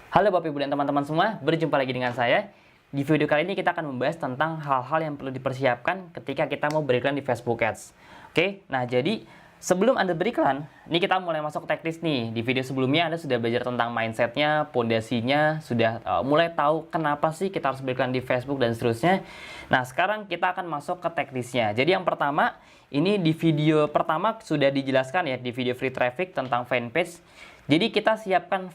Halo Bapak Ibu dan teman-teman semua, berjumpa lagi dengan saya. Di video kali ini kita akan membahas tentang hal-hal yang perlu dipersiapkan ketika kita mau beriklan di Facebook Ads. Oke, nah jadi sebelum Anda beriklan, ini kita mulai masuk teknis nih. Di video sebelumnya Anda sudah belajar tentang mindsetnya, pondasinya, sudah mulai tahu kenapa sih kita harus beriklan di Facebook dan seterusnya. Nah, sekarang kita akan masuk ke teknisnya. Jadi yang pertama, ini di video pertama sudah dijelaskan ya, di video free traffic tentang fanpage. Jadi kita siapkan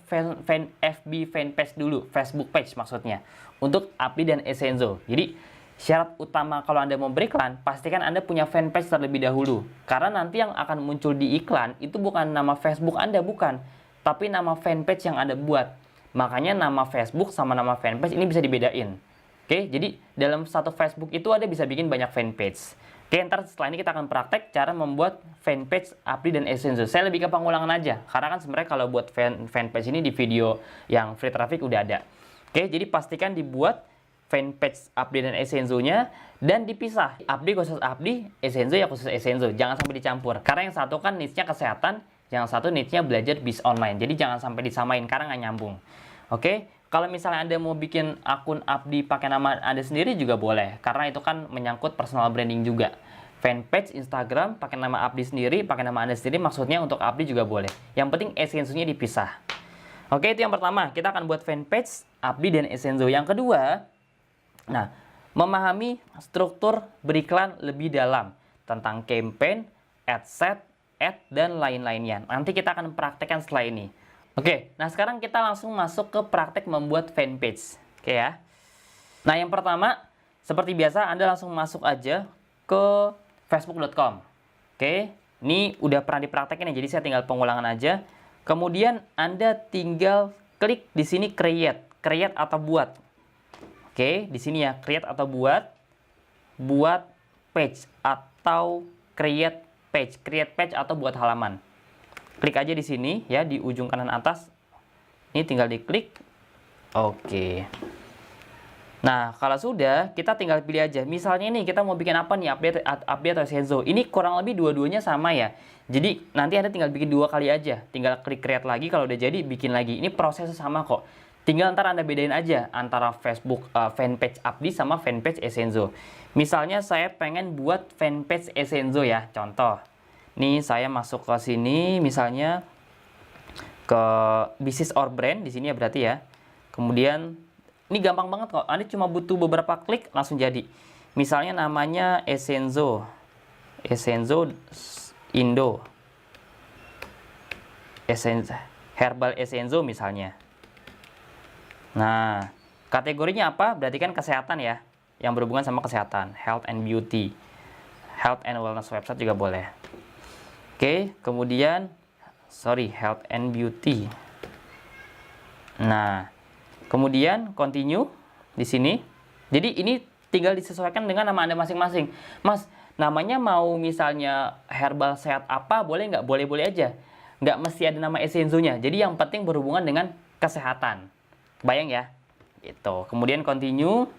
FB fanpage dulu, Facebook page maksudnya, untuk Apply dan Essenzo. Jadi syarat utama kalau Anda mau beriklan, pastikan Anda punya fanpage terlebih dahulu. Karena nanti yang akan muncul di iklan itu bukan nama Facebook Anda, bukan. Tapi nama fanpage yang Anda buat. Makanya nama Facebook sama nama fanpage ini bisa dibedain. Oke, jadi dalam satu Facebook itu Anda bisa bikin banyak fanpage. Oke, ntar setelah ini kita akan praktek cara membuat fanpage Apply dan Essenzo. Saya lebih ke pengulangan aja, karena kan sebenarnya kalau buat fanpage ini di video yang free traffic udah ada. Oke, jadi pastikan dibuat fanpage Apply dan Essenzo-nya dan dipisah. Apply khusus Apply, Essenzo ya khusus Essenzo. Jangan sampai dicampur. Karena yang satu kan niche-nya kesehatan, yang satu niche-nya belajar bis online. Jadi jangan sampai disamain karena nggak nyambung. Oke, kalau misalnya Anda mau bikin akun Apply pakai nama Anda sendiri juga boleh. Karena itu kan menyangkut personal branding juga. Fanpage Instagram pakai nama Apply sendiri, pakai nama Anda sendiri, maksudnya untuk Apply juga boleh. Yang penting Essenzo-nya dipisah. Oke, itu yang pertama. Kita akan buat fanpage Apply dan Essenzo. Yang kedua, nah, memahami struktur beriklan lebih dalam tentang campaign, ad set, ad, dan lain-lainnya. Nanti kita akan praktekkan setelah ini. Oke, nah sekarang kita langsung masuk ke praktek membuat fanpage. Oke ya. Nah, yang pertama, seperti biasa Anda langsung masuk aja ke facebook.com. Oke, ini udah pernah dipraktekin ya, jadi saya tinggal pengulangan aja. Kemudian Anda tinggal klik di sini create atau buat. Oke, di sini ya, create atau buat page atau create page atau buat halaman. Klik aja di sini ya, di ujung kanan atas. Ini tinggal diklik. Oke. Nah, kalau sudah, kita tinggal pilih aja. Misalnya nih, kita mau bikin apa nih, Apply atau Essenzo. Ini kurang lebih dua-duanya sama ya. Jadi, nanti Anda tinggal bikin dua kali aja. Tinggal klik create lagi, kalau udah jadi, bikin lagi. Ini prosesnya sama kok. Tinggal ntar Anda bedain aja antara Facebook fanpage Apply sama fanpage Essenzo. Misalnya saya pengen buat fanpage Essenzo ya, contoh. Nih saya masuk ke sini, misalnya ke bisnis or brand di sini ya berarti ya. Kemudian ini gampang banget kok. Anda cuma butuh beberapa klik langsung jadi. Misalnya namanya Essenzo Indo, Herbal Essenzo misalnya. Nah, kategorinya apa? Berarti kan kesehatan ya, yang berhubungan sama kesehatan, health and beauty, health and wellness website juga boleh. Oke, kemudian health and beauty. Nah, kemudian continue di sini. Jadi ini tinggal disesuaikan dengan nama Anda masing-masing. Mas, namanya mau misalnya herbal sehat apa, boleh nggak? Boleh-boleh aja. Nggak mesti ada nama Essenzo-nya. Jadi yang penting berhubungan dengan kesehatan. Kebayang ya? Gitu. Kemudian continue.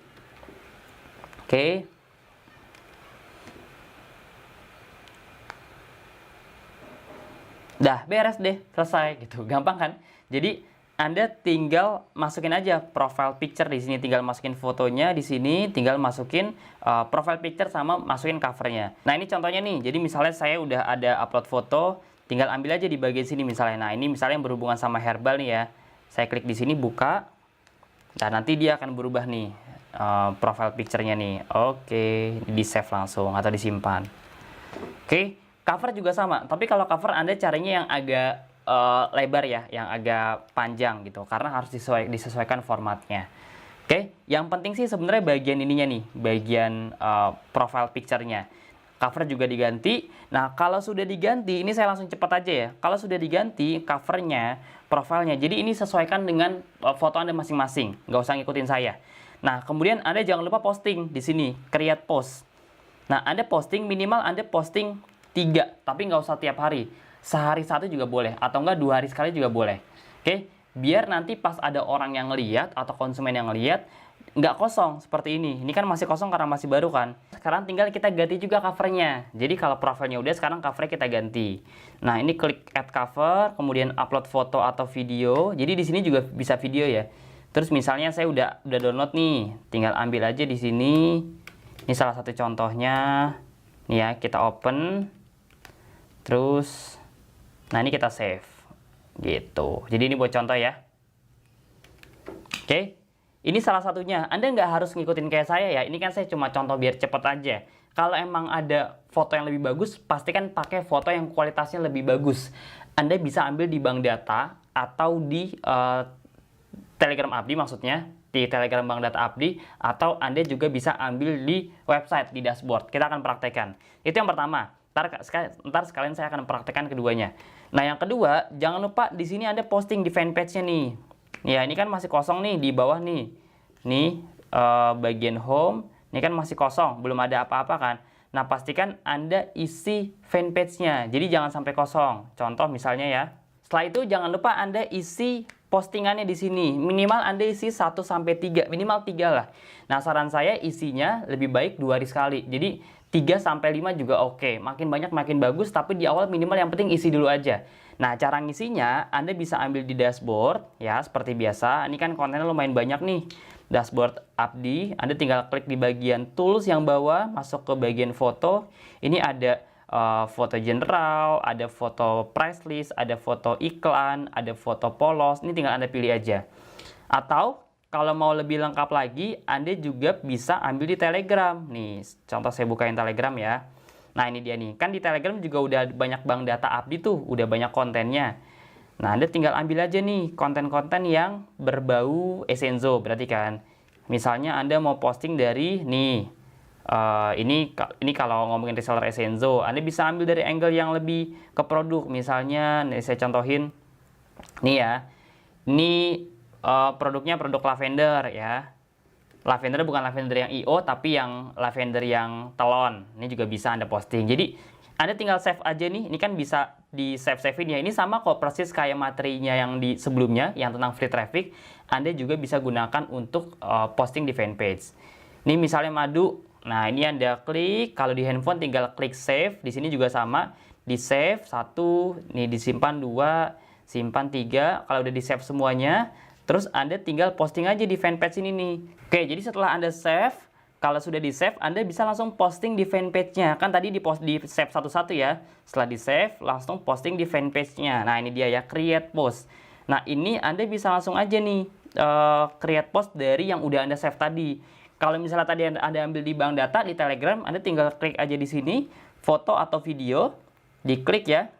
Oke. Dah beres deh, selesai gitu. Gampang kan? Jadi Anda tinggal masukin aja profile picture di sini, tinggal masukin fotonya di sini, tinggal masukin profile picture sama masukin covernya. Nah, ini contohnya nih. Jadi misalnya saya udah ada upload foto, tinggal ambil aja di bagian sini misalnya. Nah, ini misalnya yang berhubungan sama herbal nih ya. Saya klik di sini buka. Dan nanti dia akan berubah nih profile picture-nya nih. Oke, di save langsung atau disimpan. Oke. Cover juga sama, tapi kalau cover Anda caranya yang agak lebar ya, yang agak panjang gitu, karena harus disesuaikan formatnya. Oke, yang penting sih sebenarnya bagian ininya nih, bagian profile picture-nya. Cover juga diganti. Nah, kalau sudah diganti, ini saya langsung cepat aja ya. Kalau sudah diganti covernya, profilnya, jadi ini sesuaikan dengan foto Anda masing-masing, nggak usah ngikutin saya. Nah, kemudian Anda jangan lupa posting di sini, create post. Nah, Anda posting, minimal Anda posting 3, tapi nggak usah tiap hari. Sehari satu juga boleh, atau enggak 2 hari sekali juga boleh. Oke, biar nanti pas ada orang yang lihat atau konsumen yang lihat, nggak kosong seperti ini. Ini kan masih kosong karena masih baru kan. Sekarang tinggal kita ganti juga covernya. Jadi kalau profilnya udah, sekarang covernya kita ganti. Nah, ini klik add cover, kemudian upload foto atau video. Jadi di sini juga bisa video ya. Terus misalnya saya udah download nih, tinggal ambil aja di sini. Ini salah satu contohnya. Nih ya, kita open. Terus nah ini kita save. Gitu. Jadi ini buat contoh ya. Oke. Ini salah satunya. Anda nggak harus ngikutin kayak saya ya. Ini kan saya cuma contoh biar cepet aja. Kalau emang ada foto yang lebih bagus, pastikan pakai foto yang kualitasnya lebih bagus. Anda bisa ambil di bank data atau di Telegram Abdi maksudnya. Di Telegram Bank Data Abdi. Atau Anda juga bisa ambil di website, di dashboard. Kita akan praktekkan. Itu yang pertama. Ntar sekalian saya akan praktekkan keduanya. Nah yang kedua, jangan lupa di sini Anda posting di fanpage-nya nih. Ya, ini kan masih kosong nih di bawah nih. Nih, bagian home. Ini kan masih kosong, belum ada apa-apa kan. Nah, pastikan Anda isi fanpage-nya. Jadi jangan sampai kosong. Contoh misalnya ya. Setelah itu jangan lupa Anda isi postingannya di sini. Minimal Anda isi 1-3, minimal 3 lah. Nah, saran saya isinya lebih baik 2 hari sekali. Jadi 3-5 juga oke. Makin banyak makin bagus, tapi di awal minimal yang penting isi dulu aja. Nah, cara ngisinya Anda bisa ambil di dashboard ya, seperti biasa. Ini kan kontennya lumayan banyak nih. Dashboard Abdi, Anda tinggal klik di bagian tools yang bawah, masuk ke bagian foto. Ini ada foto general, ada foto price list, ada foto iklan, ada foto polos. Ini tinggal Anda pilih aja. Atau kalau mau lebih lengkap lagi, Anda juga bisa ambil di Telegram. Nih, contoh saya bukain Telegram ya. Nah, ini dia nih. Kan di Telegram juga udah banyak bank data Abdi tuh, udah banyak kontennya. Nah, Anda tinggal ambil aja nih konten-konten yang berbau Essenzo, berarti kan. Misalnya Anda mau posting dari nih, ini kalau ngomongin reseller Essenzo, Anda bisa ambil dari angle yang lebih ke produk. Misalnya, nih saya contohin, nih ya, ini produknya produk lavender ya. Lavender bukan lavender yang IO, tapi yang lavender yang telon. Ini juga bisa Anda posting. Jadi, Anda tinggal save aja nih. Ini kan bisa di save-savein ya. Ini sama kok persis kayak materinya yang di sebelumnya, yang tentang free traffic. Anda juga bisa gunakan untuk posting di fanpage. Ini misalnya madu. Nah, ini Anda klik. Kalau di handphone tinggal klik save. Di sini juga sama. Di save 1, nih disimpan 2, simpan 3. Kalau udah di save semuanya, terus Anda tinggal posting aja di fanpage ini nih. Oke, jadi setelah Anda save, kalau sudah di save, Anda bisa langsung posting di fanpage-nya. Kan tadi di save satu-satu ya. Setelah di save, langsung posting di fanpage-nya. Nah, ini dia ya, create post. Nah, ini Anda bisa langsung aja nih, create post dari yang udah Anda save tadi. Kalau misalnya tadi Anda ambil di bank data, di Telegram, Anda tinggal klik aja di sini, foto atau video, diklik ya.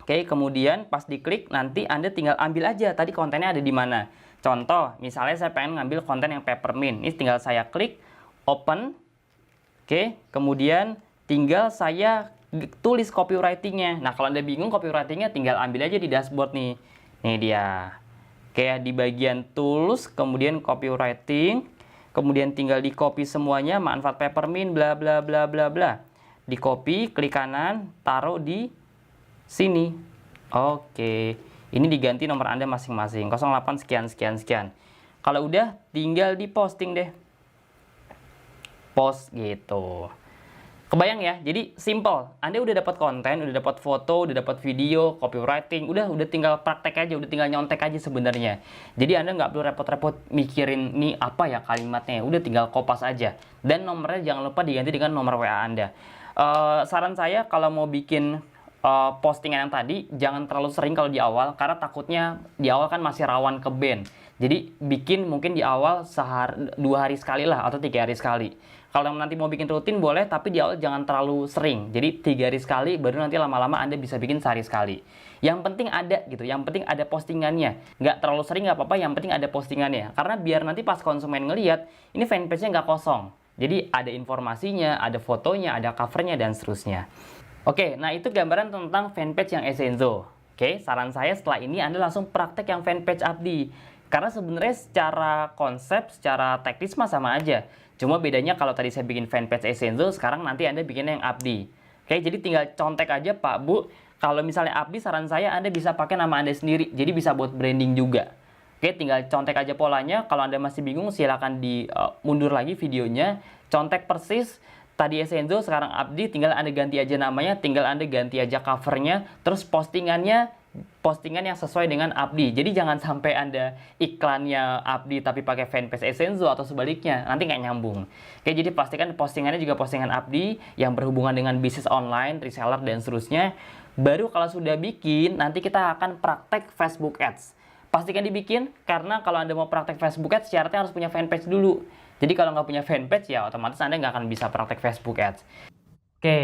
Oke, kemudian pas diklik nanti Anda tinggal ambil aja tadi kontennya ada di mana. Contoh, misalnya saya pengen ngambil konten yang peppermint. Ini tinggal saya klik, open. Oke, kemudian tinggal saya tulis copywriting-nya. Nah, kalau Anda bingung copywriting-nya tinggal ambil aja di dashboard nih. Nih dia. Oke, di bagian tools, kemudian copywriting, kemudian tinggal di copy semuanya, manfaat peppermint, bla bla bla bla bla. Di copy, klik kanan, taruh di sini. Oke. Ini diganti nomor Anda masing-masing. 08 sekian sekian sekian. Kalau udah tinggal di posting deh. Post gitu. Kebayang ya? Jadi simple. Anda udah dapat konten, udah dapat foto, udah dapat video, copywriting, udah tinggal praktek aja, udah tinggal nyontek aja sebenarnya. Jadi Anda nggak perlu repot-repot mikirin nih apa ya kalimatnya. Udah tinggal kopas aja. Dan nomornya jangan lupa diganti dengan nomor WA Anda. Saran saya kalau mau bikin postingan yang tadi jangan terlalu sering kalau di awal, karena takutnya di awal kan masih rawan ke ban. Jadi bikin mungkin di awal 2 hari sekali lah atau 3 hari sekali. Kalau nanti mau bikin rutin boleh, tapi di awal jangan terlalu sering. Jadi 3 hari sekali, baru nanti lama-lama Anda bisa bikin sehari sekali. Yang penting ada gitu, yang penting ada postingannya. Nggak terlalu sering nggak apa-apa, yang penting ada postingannya. Karena biar nanti pas konsumen ngelihat, ini fanpage-nya nggak kosong. Jadi ada informasinya, ada fotonya, ada covernya, dan seterusnya. Oke, nah itu gambaran tentang fanpage yang Essenzo. Oke, saran saya setelah ini Anda langsung praktek yang fanpage Abdi. Karena sebenarnya secara konsep, secara teknis mah sama aja. Cuma bedanya kalau tadi saya bikin fanpage Essenzo, sekarang nanti Anda bikin yang Abdi. Oke, jadi tinggal contek aja Pak Bu. Kalau misalnya Abdi, saran saya Anda bisa pakai nama Anda sendiri. Jadi bisa buat branding juga. Oke, tinggal contek aja polanya. Kalau Anda masih bingung, silakan mundur lagi videonya. Contek persis. Tadi Essenzo, sekarang Abdi, tinggal Anda ganti aja namanya, tinggal Anda ganti aja covernya, terus postingan yang sesuai dengan Abdi. Jadi jangan sampai Anda iklannya Abdi tapi pakai fanpage Essenzo atau sebaliknya, nanti nggak nyambung. Oke, jadi pastikan postingannya juga postingan Abdi yang berhubungan dengan bisnis online, reseller, dan seterusnya. Baru kalau sudah bikin, nanti kita akan praktek Facebook Ads. Pastikan dibikin, karena kalau Anda mau praktek Facebook Ads, syaratnya harus punya fanpage dulu. Jadi kalau nggak punya fanpage, ya otomatis Anda nggak akan bisa praktek Facebook Ads. Oke,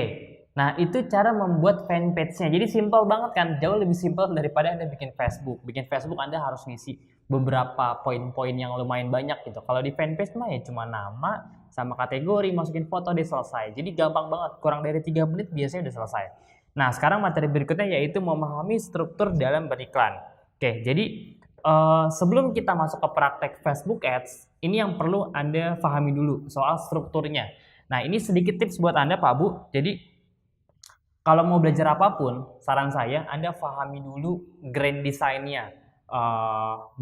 nah itu cara membuat fanpage-nya. Jadi simple banget kan, jauh lebih simple daripada Anda bikin Facebook. Bikin Facebook Anda harus ngisi beberapa poin-poin yang lumayan banyak gitu. Kalau di fanpage mah ya cuma nama sama kategori, masukin foto, dia selesai. Jadi gampang banget, kurang dari 3 menit biasanya udah selesai. Nah, sekarang materi berikutnya yaitu memahami struktur dalam beriklan. Oke, jadi sebelum kita masuk ke praktek Facebook Ads, ini yang perlu Anda pahami dulu soal strukturnya. Nah, ini sedikit tips buat Anda, Pak Bu. Jadi, kalau mau belajar apapun, saran saya Anda pahami dulu grand design-nya,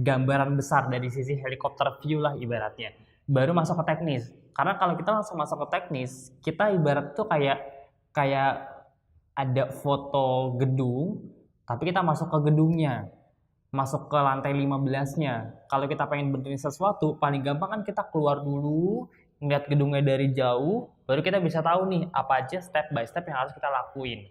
gambaran besar dari sisi helikopter view lah ibaratnya. Baru masuk ke teknis. Karena kalau kita langsung masuk ke teknis, kita ibarat tuh kayak ada foto gedung, tapi kita masuk ke gedungnya. Masuk ke lantai 15-nya. Kalau kita pengen benerin sesuatu, paling gampang kan kita keluar dulu, ngeliat gedungnya dari jauh, baru kita bisa tahu nih apa aja step by step yang harus kita lakuin.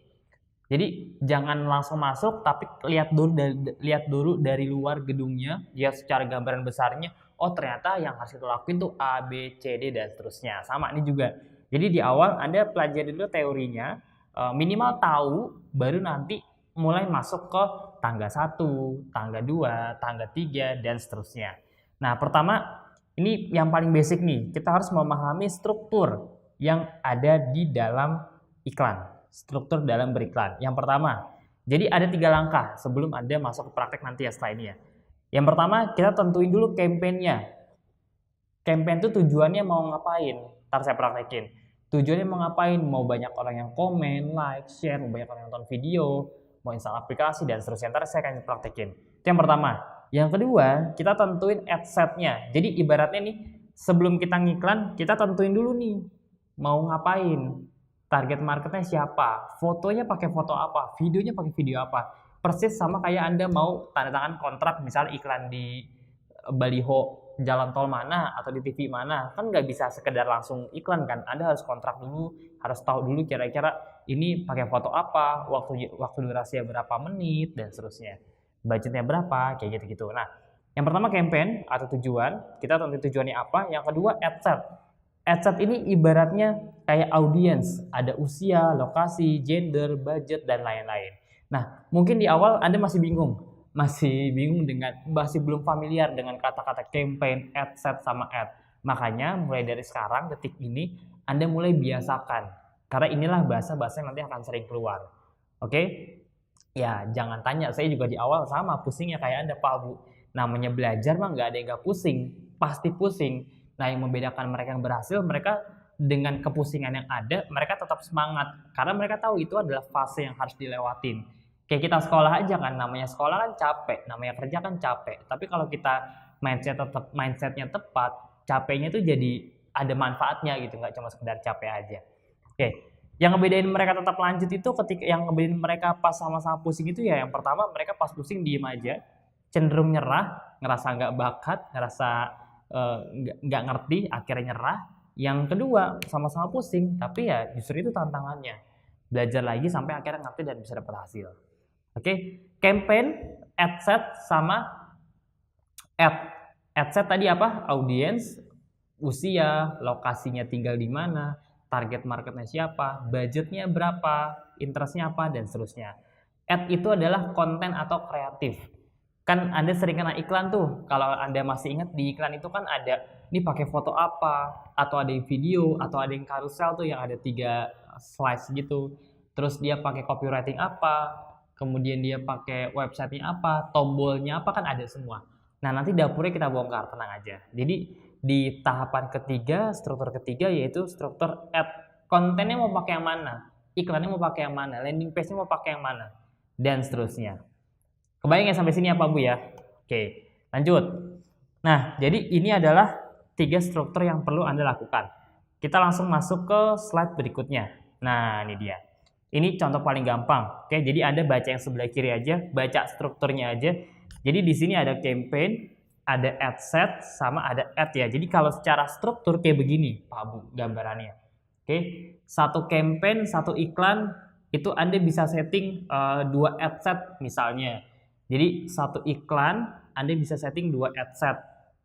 Jadi jangan langsung masuk, tapi lihat dulu dari luar gedungnya, lihat secara gambaran besarnya. Oh, ternyata yang harus kita lakuin tuh A, B, C, D, dan seterusnya. Sama ini juga. Jadi di awal Anda pelajari dulu teorinya, minimal tahu, baru nanti mulai masuk ke tangga 1, tangga 2, tangga 3, dan seterusnya. Nah, pertama, ini yang paling basic nih, kita harus memahami struktur yang ada di dalam iklan. Struktur dalam beriklan. Yang pertama, jadi ada 3 langkah sebelum Anda masuk ke praktek nanti ya setelah ini ya. Yang pertama, kita tentuin dulu campaign-nya. Campaign itu tujuannya mau ngapain? Ntar saya praktekin. Tujuannya mau ngapain? Mau banyak orang yang komen, like, share, mau banyak orang yang nonton video, mau install aplikasi, dan seterusnya. Ntar saya akan praktekin. Itu yang pertama. Yang kedua, kita tentuin ad set-nya. Jadi ibaratnya nih, sebelum kita ngiklan, kita tentuin dulu nih, mau ngapain, target marketnya siapa, fotonya pakai foto apa, videonya pakai video apa. Persis sama kayak Anda mau tanda tangan kontrak, misalnya iklan di baliho jalan tol mana atau di TV mana, kan nggak bisa sekedar langsung iklan kan. Anda harus kontrak dulu, harus tahu dulu kira-kira ini pakai foto apa, waktu durasinya berapa menit, dan seterusnya. Budgetnya berapa, kayak gitu-gitu. Nah, yang pertama campaign atau tujuan, kita tentu tujuannya apa. Yang kedua ad set. Ad set ini ibaratnya kayak audience, ada usia, lokasi, gender, budget, dan lain-lain. Nah, mungkin di awal Anda masih belum familiar dengan kata-kata campaign, ad set, sama ad. Makanya mulai dari sekarang, detik ini, Anda mulai biasakan. Karena inilah bahasa-bahasa yang nanti akan sering keluar. Oke? Ya, jangan tanya, saya juga di awal sama pusingnya kayak Anda, Pak Bu. Namanya belajar mah nggak ada yang nggak pusing, pasti pusing. Nah, yang membedakan mereka yang berhasil, mereka dengan kepusingan yang ada, mereka tetap semangat. Karena mereka tahu itu adalah fase yang harus dilewatin. Kayak kita sekolah aja kan, namanya sekolah kan capek, namanya kerja kan capek. Tapi kalau kita mindsetnya tepat, capeknya itu jadi ada manfaatnya gitu, nggak cuma sekedar capek aja. Oke, yang ngebedain mereka tetap lanjut itu ketika yang ngebedain mereka pas sama-sama pusing itu ya, yang pertama mereka pas pusing diem aja, cenderung nyerah, ngerasa nggak bakat, ngerasa nggak ngerti, akhirnya nyerah. Yang kedua sama-sama pusing, tapi ya justru itu tantangannya, belajar lagi sampai akhirnya ngerti dan bisa dapat hasil. Oke, campaign, ad set, sama ad. Ad set tadi apa? Audience, usia, lokasinya tinggal di mana, target marketnya siapa, budgetnya berapa, interestnya apa, dan seterusnya. Ad itu adalah konten atau kreatif. Kan Anda sering kena iklan tuh, kalau Anda masih ingat di iklan itu kan ada, ini pakai foto apa, atau ada yang video, atau ada yang carousel tuh yang ada 3 slice gitu. Terus dia pakai copywriting apa, kemudian dia pakai websitenya apa, tombolnya apa, kan ada semua. Nah, nanti dapurnya kita bongkar, tenang aja. Jadi di tahapan ketiga, struktur ketiga yaitu struktur ad. Kontennya mau pakai yang mana, iklannya mau pakai yang mana, landing page-nya mau pakai yang mana, dan seterusnya. Kebayang ya sampai sini ya Pak Bu ya? Oke. Lanjut. Nah, jadi ini adalah 3 struktur yang perlu Anda lakukan. Kita langsung masuk ke slide berikutnya. Nah, ini dia. Ini contoh paling gampang. Oke, jadi Anda baca yang sebelah kiri aja, baca strukturnya aja. Jadi di sini ada campaign, ada ad set, sama ada ad ya. Jadi kalau secara struktur kayak begini, Pak Bu, gambarannya. Oke, satu campaign, satu iklan, itu Anda bisa setting 2 ad set misalnya. Jadi satu iklan, Anda bisa setting 2 ad set.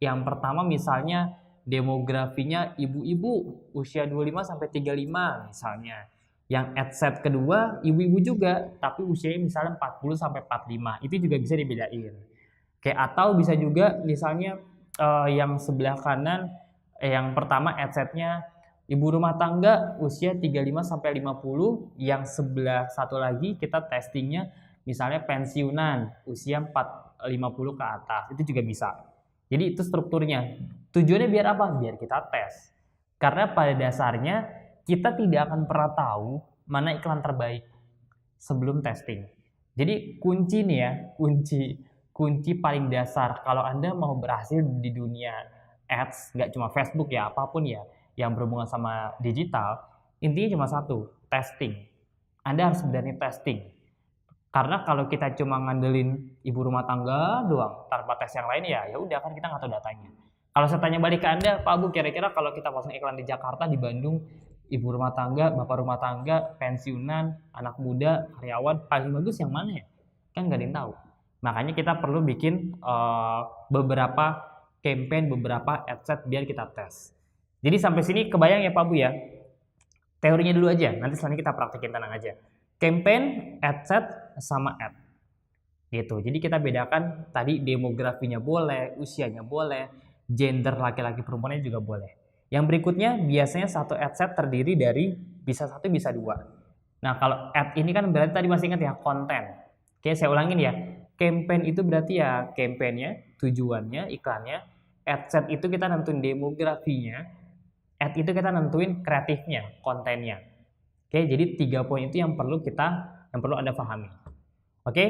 Yang pertama misalnya demografinya ibu-ibu usia 25 sampai 35 misalnya. Yang ad set kedua ibu-ibu juga, tapi usianya misalnya 40 sampai 45. Itu juga bisa dibedain. Oke, atau bisa juga misalnya yang sebelah kanan yang pertama ad setnya ibu rumah tangga usia 35 sampai 50, yang sebelah satu lagi kita testingnya misalnya pensiunan usia 50 ke atas. Itu juga bisa. Jadi itu strukturnya. Tujuannya biar apa? Biar kita tes. Karena pada dasarnya kita tidak akan pernah tahu mana iklan terbaik sebelum testing. Jadi kunci nih ya, kunci paling dasar kalau Anda mau berhasil di dunia ads, nggak cuma Facebook ya, apapun ya yang berhubungan sama digital, intinya cuma satu, testing. Anda harus berani testing. Karena kalau kita cuma ngandelin ibu rumah tangga doang tanpa tes yang lain ya udah kan kita nggak tahu datanya. Kalau saya tanya balik ke Anda, Pak Bu, kira-kira kalau kita pasang iklan di Jakarta, di Bandung, ibu rumah tangga, bapak rumah tangga, pensiunan, anak muda, karyawan, paling bagus yang mana ya? Kan nggak ada yang tahu. Makanya kita perlu bikin beberapa campaign, beberapa ad set biar kita tes. Jadi sampai sini kebayang ya Pak Bu ya? Teorinya dulu aja, nanti selanjutnya kita praktekin, tenang aja. Campaign, ad set, sama ad. Gitu. Jadi kita bedakan tadi demografinya boleh, usianya boleh, gender laki-laki perempuannya juga boleh. Yang berikutnya biasanya satu ad set terdiri dari bisa 1 bisa 2. Nah kalau ad ini kan berarti tadi masih ingat ya konten. Oke, saya ulangin ya. Campaign itu berarti ya campaignnya, tujuannya, iklannya. Ad set itu kita nentuin demografinya. Ad itu kita nentuin kreatifnya, kontennya. Oke, jadi 3 poin itu yang perlu Anda pahami. Oke.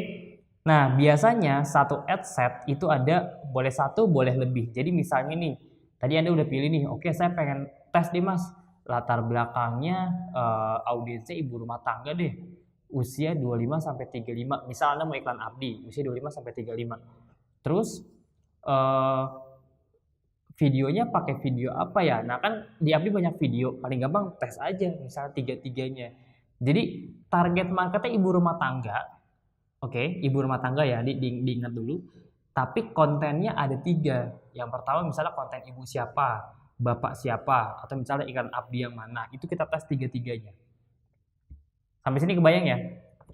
Nah, biasanya satu ad set itu ada boleh 1, boleh lebih. Jadi misalnya nih, tadi Anda udah pilih nih, oke saya pengen tes deh Mas. Latar belakangnya audiensnya ibu rumah tangga deh. Usia 25 sampai 35. Misal Anda mau iklan Abdi, usia 25 sampai 35. Terus videonya pakai video apa ya? Nah kan di Abdi banyak video, paling gampang tes aja misalnya 3-3-nya. Jadi target marketnya ibu rumah tangga, oke, ibu rumah tangga ya, diingat dulu. Tapi kontennya ada 3. Yang pertama misalnya konten ibu siapa, bapak siapa, atau misalnya iklan Abdi yang mana, itu kita tes 3-3-nya. Sampai sini kebayang ya?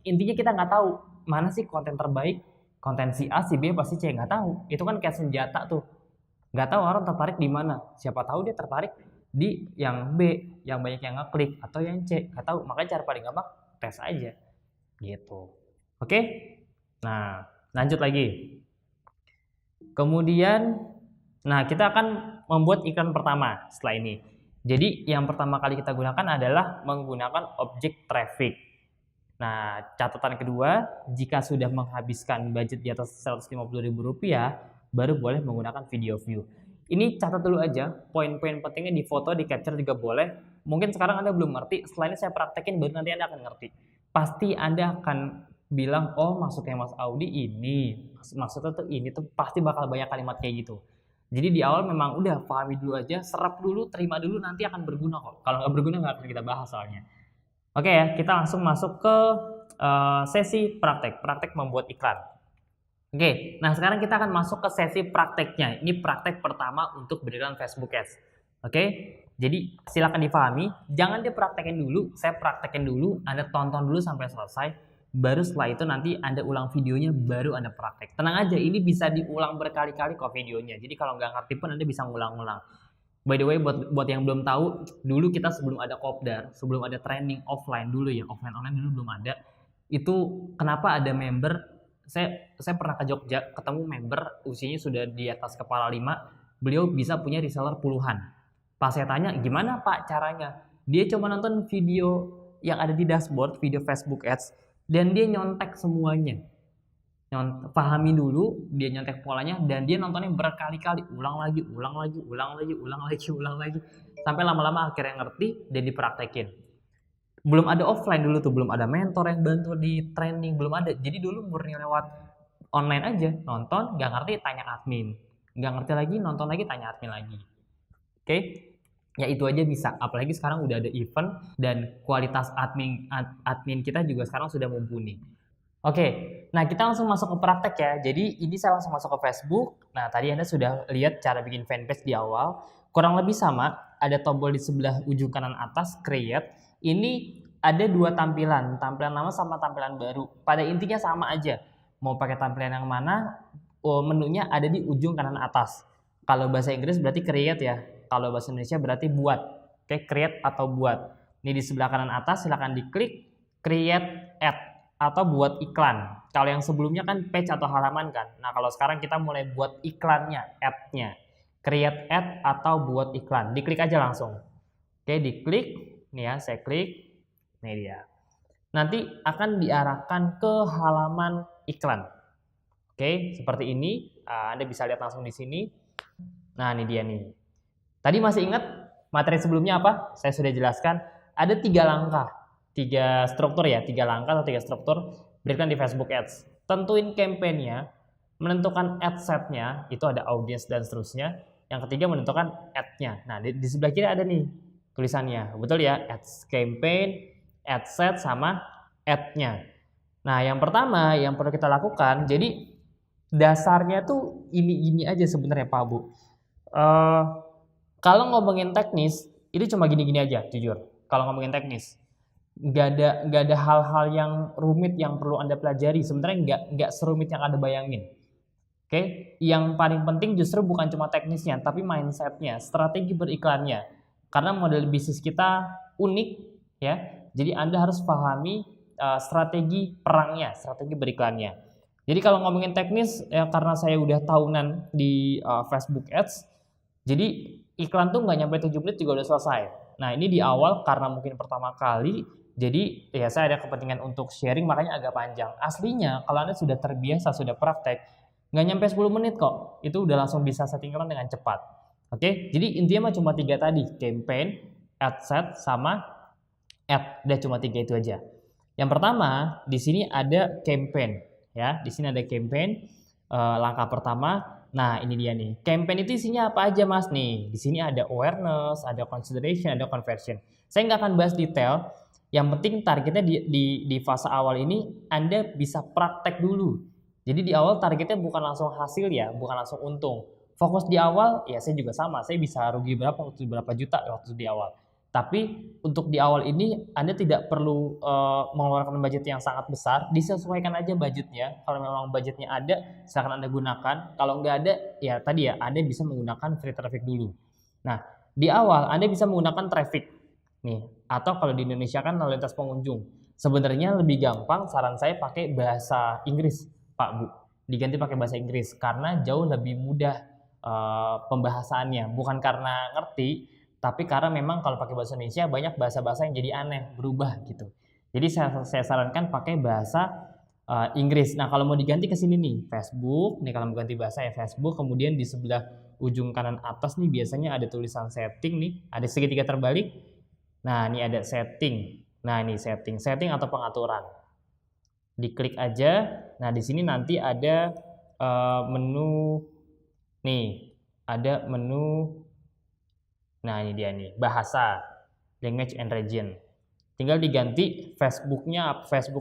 Intinya kita nggak tahu mana sih konten terbaik, konten si A, si B, pasti C, nggak tahu. Itu kan kayak senjata tuh. Nggak tahu orang tertarik di mana. Siapa tahu dia tertarik di yang B, yang banyak yang ngeklik, atau yang C. Nggak tahu. Makanya cara paling gampang tes aja. Gitu. Oke? Nah, lanjut lagi. Kemudian, nah kita akan membuat iklan pertama setelah ini. Jadi yang pertama kali kita gunakan adalah menggunakan objek traffic. Nah, catatan kedua, jika sudah menghabiskan budget di atas Rp150.000, baru boleh menggunakan video view. Ini catat dulu aja, poin-poin pentingnya di foto, di capture juga boleh. Mungkin sekarang Anda belum ngerti, setelah ini saya praktekin baru nanti Anda akan ngerti. Pasti Anda akan bilang, oh maksudnya Mas Audi ini, maksudnya tuh ini tuh pasti bakal banyak kalimat kayak gitu. Jadi di awal memang udah pahami dulu aja, serap dulu, terima dulu, nanti akan berguna kok. Kalau nggak berguna nggak akan kita bahas soalnya. Oke ya, kita langsung masuk ke sesi praktek membuat iklan. Oke, nah sekarang kita akan masuk ke sesi prakteknya. Ini praktek pertama untuk beriklan Facebook Ads. Oke, jadi silakan dipahami. Jangan dipraktekin dulu, saya praktekin dulu, Anda tonton dulu sampai selesai. Baru setelah itu nanti Anda ulang videonya, baru Anda praktek. Tenang aja, ini bisa diulang berkali-kali kok videonya. Jadi kalau nggak ngerti pun Anda bisa ngulang-ngulang. By the way, buat yang belum tahu, dulu kita sebelum ada Kopdar, sebelum ada training offline dulu ya, offline online dulu belum ada. Itu kenapa ada member? Saya pernah ke Jogja, ketemu member usianya sudah di atas kepala 5, beliau bisa punya reseller puluhan. Pas saya tanya, gimana Pak caranya? Dia cuma nonton video yang ada di dashboard, video Facebook Ads, dan dia nyontek semuanya. pahami dulu, dia nyontek polanya, dan dia nontonnya berkali-kali, ulang lagi, ulang lagi, ulang lagi, ulang lagi, ulang lagi, sampai lama-lama akhirnya ngerti dan dipraktekin. Belum ada offline dulu tuh, belum ada mentor yang bantu di training, belum ada. Jadi dulu murni lewat online aja, nonton, nggak ngerti tanya admin, nggak ngerti lagi nonton lagi tanya admin lagi. Oke, ya itu aja bisa. Apalagi sekarang udah ada event dan kualitas admin kita juga sekarang sudah mumpuni. Oke, nah kita langsung masuk ke praktek ya. Jadi ini saya langsung masuk ke Facebook. Nah tadi Anda sudah lihat cara bikin fanpage di awal. Kurang lebih sama, ada tombol di sebelah ujung kanan atas, create. Ini ada dua tampilan lama sama tampilan baru. Pada intinya sama aja. Mau pakai tampilan yang mana, menunya ada di ujung kanan atas. Kalau bahasa Inggris berarti create ya. Kalau bahasa Indonesia berarti buat. Oke, create atau buat. Ini di sebelah kanan atas, silahkan diklik create add atau buat iklan. Kalau yang sebelumnya kan page atau halaman kan. Nah kalau sekarang kita mulai buat iklannya, ad-nya. Create ad atau buat iklan. Diklik aja langsung. Oke, diklik. Nih ya, saya klik. Nih dia. Nanti akan diarahkan ke halaman iklan. Oke, seperti ini. Anda bisa lihat langsung di sini. Nah ini dia nih. Tadi masih ingat materi sebelumnya apa? Saya sudah jelaskan. Ada 3 langkah. 3 struktur ya, 3 langkah atau 3 struktur berikan di Facebook Ads. Tentuin campaign-nya, menentukan ad set-nya, itu ada audience dan seterusnya. Yang ketiga menentukan ad-nya. Nah, di sebelah kiri ada nih tulisannya. Betul ya? Ads campaign, ad set sama ad-nya. Nah, yang pertama yang perlu kita lakukan, jadi dasarnya tuh ini aja sebenarnya Pak Bu. Kalau ngomongin teknis, itu cuma gini-gini aja, jujur. Kalau ngomongin teknis, nggak ada hal-hal yang rumit yang perlu Anda pelajari. Sebenarnya nggak serumit yang Anda bayangin. Oke, yang paling penting justru bukan cuma teknisnya, tapi mindsetnya, strategi beriklannya. Karena model bisnis kita unik, ya. Jadi Anda harus pahami strategi perangnya, strategi beriklannya. Jadi kalau ngomongin teknis, ya karena saya udah tahunan di Facebook Ads, jadi iklan tuh nggak nyampe 7 menit juga udah selesai. Nah ini di awal karena mungkin pertama kali, jadi ya saya ada kepentingan untuk sharing makanya agak panjang. Aslinya kalau Anda sudah terbiasa, sudah praktek, nggak nyampe 10 menit kok. Itu udah langsung bisa setting iklan dengan cepat. Oke, jadi intinya mah cuma 3 tadi. Campaign, ad set, sama ad. Udah cuma 3 itu aja. Yang pertama, di sini ada campaign. Ya, di sini ada campaign. Langkah pertama. Nah ini dia nih, campaign itu isinya apa aja mas nih? Di sini ada awareness, ada consideration, ada conversion. Saya nggak akan bahas detail. Yang penting targetnya di fase awal ini Anda bisa praktek dulu. Jadi di awal targetnya bukan langsung hasil ya, bukan langsung untung. Fokus di awal, ya saya juga sama. Saya bisa rugi berapa juta waktu di awal. Tapi untuk di awal ini Anda tidak perlu mengeluarkan budget yang sangat besar, disesuaikan aja budgetnya. Kalau memang budgetnya ada, silakan Anda gunakan. Kalau nggak ada, ya tadi ya Anda bisa menggunakan free traffic dulu. Nah, di awal Anda bisa menggunakan traffic nih, atau kalau di Indonesia kan lalu lintas pengunjung. Sebenarnya lebih gampang, saran saya pakai bahasa Inggris, Pak Bu. Diganti pakai bahasa Inggris karena jauh lebih mudah pembahasannya. Bukan karena ngerti, tapi karena memang kalau pakai bahasa Indonesia banyak bahasa-bahasa yang jadi aneh, berubah gitu. Jadi saya sarankan pakai bahasa Inggris. Nah kalau mau diganti ke sini nih, Facebook. Nih kalau mau ganti bahasa ya Facebook. Kemudian di sebelah ujung kanan atas nih biasanya ada tulisan setting nih. Ada segitiga terbalik. Nah ini ada setting. Nah ini setting atau pengaturan. Diklik aja. Nah di sini nanti ada menu. Nih ada menu. Nah ini dia nih, bahasa, language and region. Tinggal diganti Facebook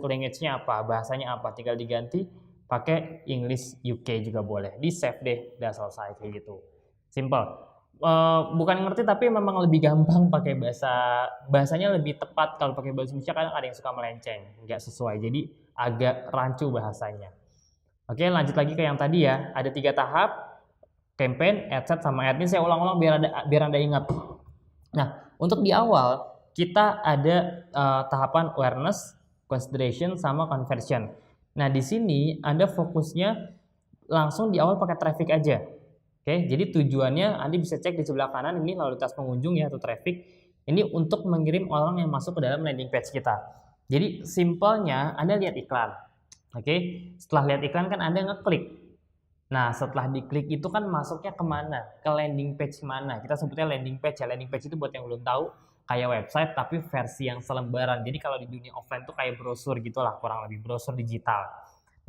language-nya apa, bahasanya apa. Tinggal diganti pakai English UK juga boleh. Di save deh, udah selesai kayak gitu. Simple. Bukan ngerti tapi memang lebih gampang pakai bahasanya lebih tepat. Kalau pakai bahasa Indonesia kadang ada yang suka melenceng, nggak sesuai. Jadi agak rancu bahasanya. Oke, lanjut lagi ke yang tadi ya. Ada 3 tahap. Campaign, ad set, sama ad. Ini saya ulang-ulang biar Anda ingat. Nah, untuk di awal kita ada tahapan awareness, consideration, sama conversion. Nah, di sini Anda fokusnya langsung di awal pakai traffic aja. Oke, jadi tujuannya Anda bisa cek di sebelah kanan ini lalu lintas pengunjung ya atau traffic. Ini untuk mengirim orang yang masuk ke dalam landing page kita. Jadi simpelnya Anda lihat iklan. Oke, setelah lihat iklan kan Anda ngeklik. Nah, setelah diklik itu kan masuknya kemana? Ke landing page mana? Kita sebutnya landing page ya. Landing page itu buat yang belum tahu, kayak website tapi versi yang selembaran. Jadi kalau di dunia offline tuh kayak brosur gitulah, kurang lebih brosur digital.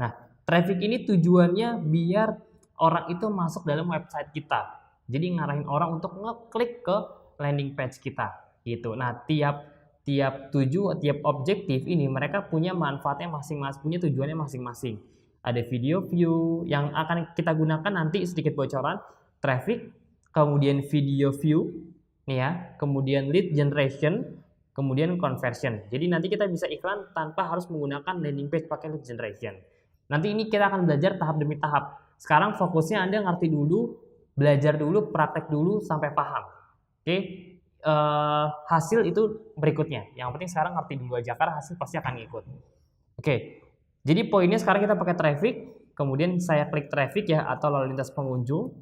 Nah, traffic ini tujuannya biar orang itu masuk dalam website kita. Jadi ngarahin orang untuk ngeklik ke landing page kita gitu. Nah, tiap objektif ini mereka punya manfaatnya masing-masing, punya tujuannya masing-masing. Ada video view yang akan kita gunakan nanti, sedikit bocoran, traffic, kemudian video view nih ya, kemudian lead generation, kemudian conversion. Jadi nanti kita bisa iklan tanpa harus menggunakan landing page pakai lead generation. Nanti ini kita akan belajar tahap demi tahap. Sekarang fokusnya Anda ngerti dulu, belajar dulu, praktek dulu sampai paham. Oke, hasil itu berikutnya. Yang penting sekarang ngerti dulu aja, karena hasil pasti akan ngikut. Oke, jadi poinnya sekarang kita pakai traffic, kemudian saya klik traffic ya, atau lalu lintas pengunjung,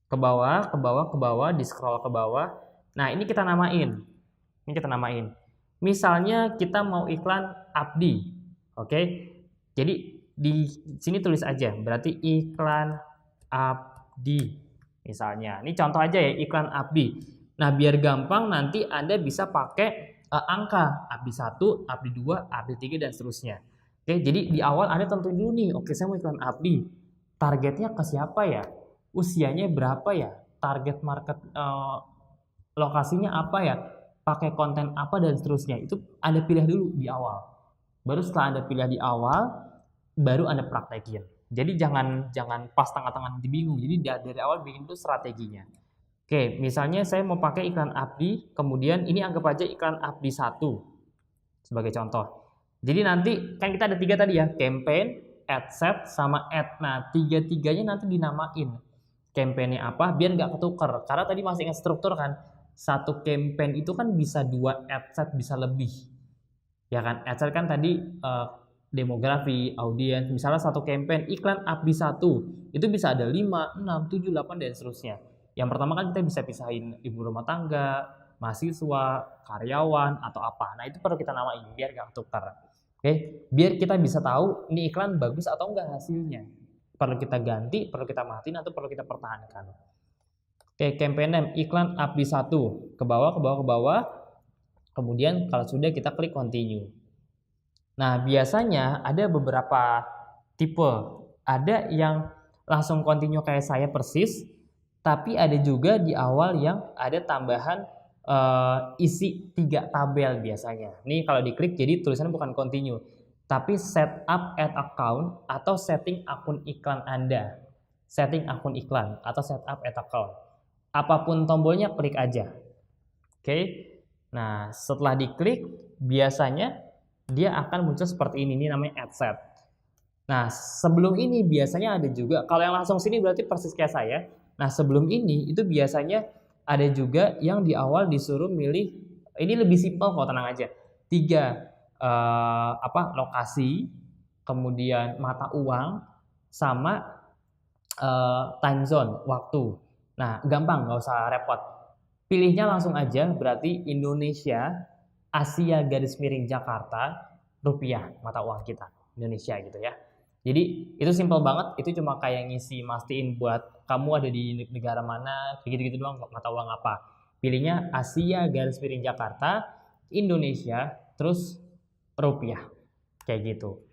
ke bawah, ke bawah, ke bawah, di scroll ke bawah. Nah, ini kita namain. Ini kita namain. Misalnya kita mau iklan Abdi. Oke. Jadi di sini tulis aja, berarti iklan Abdi. Misalnya, ini contoh aja ya, iklan Abdi. Nah, biar gampang nanti Anda bisa pakai angka Abdi 1, Abdi 2, Abdi 3 dan seterusnya. Oke, jadi di awal Anda tentuin dulu nih, oke saya mau iklan Abdi. Targetnya ke siapa ya? Usianya berapa ya? Target market lokasinya apa ya? Pakai konten apa dan seterusnya. Itu Anda pilih dulu di awal. Baru setelah Anda pilih di awal, baru Anda praktekin. Jadi jangan pas tengah-tengah nanti bingung. Jadi dari awal bikin dulu strateginya. Oke, misalnya saya mau pakai iklan Abdi, kemudian ini anggap aja iklan Abdi 1 sebagai contoh. Jadi nanti kan kita ada 3 tadi ya, campaign, ad set, sama ad. Nah, 3-3-nya nanti dinamain. Campaign-nya apa biar nggak ketuker. Karena tadi masih ingat struktur kan, satu campaign itu kan bisa 2 ad set, bisa lebih. Ya kan, ad set kan tadi demografi, audiens. Misalnya satu campaign iklan Abdi 1 itu bisa ada 5, 6, 7, 8 dan seterusnya. Yang pertama kan kita bisa pisahin ibu rumah tangga, mahasiswa, karyawan, atau apa. Nah, itu perlu kita namain biar gak ketukar. Oke, biar kita bisa tahu ini iklan bagus atau enggak hasilnya. Perlu kita ganti, perlu kita matiin, atau perlu kita pertahankan. Oke, campaign name, iklan Abdi 1. Ke bawah, ke bawah, ke bawah. Kemudian kalau sudah kita klik continue. Nah, biasanya ada beberapa tipe. Ada yang langsung continue kayak saya persis, tapi ada juga di awal yang ada tambahan isi 3 tabel biasanya. Ini kalau diklik jadi tulisannya bukan continue, tapi setup ad account atau setting akun iklan Anda. Setting akun iklan atau setup ad account. Apapun tombolnya klik aja. Oke. Nah, setelah diklik biasanya dia akan muncul seperti ini. Ini namanya ad set. Nah, sebelum ini biasanya ada juga, kalau yang langsung sini berarti persis kayak saya. Nah, sebelum ini itu biasanya ada juga yang di awal disuruh milih, ini lebih simpel kok, tenang aja. 3 lokasi, kemudian mata uang, sama time zone, waktu. Nah, gampang, nggak usah repot. Pilihnya langsung aja, berarti Indonesia, Asia garis miring Jakarta, rupiah, mata uang kita, Indonesia gitu ya. Jadi itu simple banget, itu cuma kayak ngisi mastiin buat kamu ada di negara mana, kayak gitu-gitu doang, mata uang apa. Pilihnya Asia garis miring Jakarta, Indonesia, terus rupiah, kayak gitu.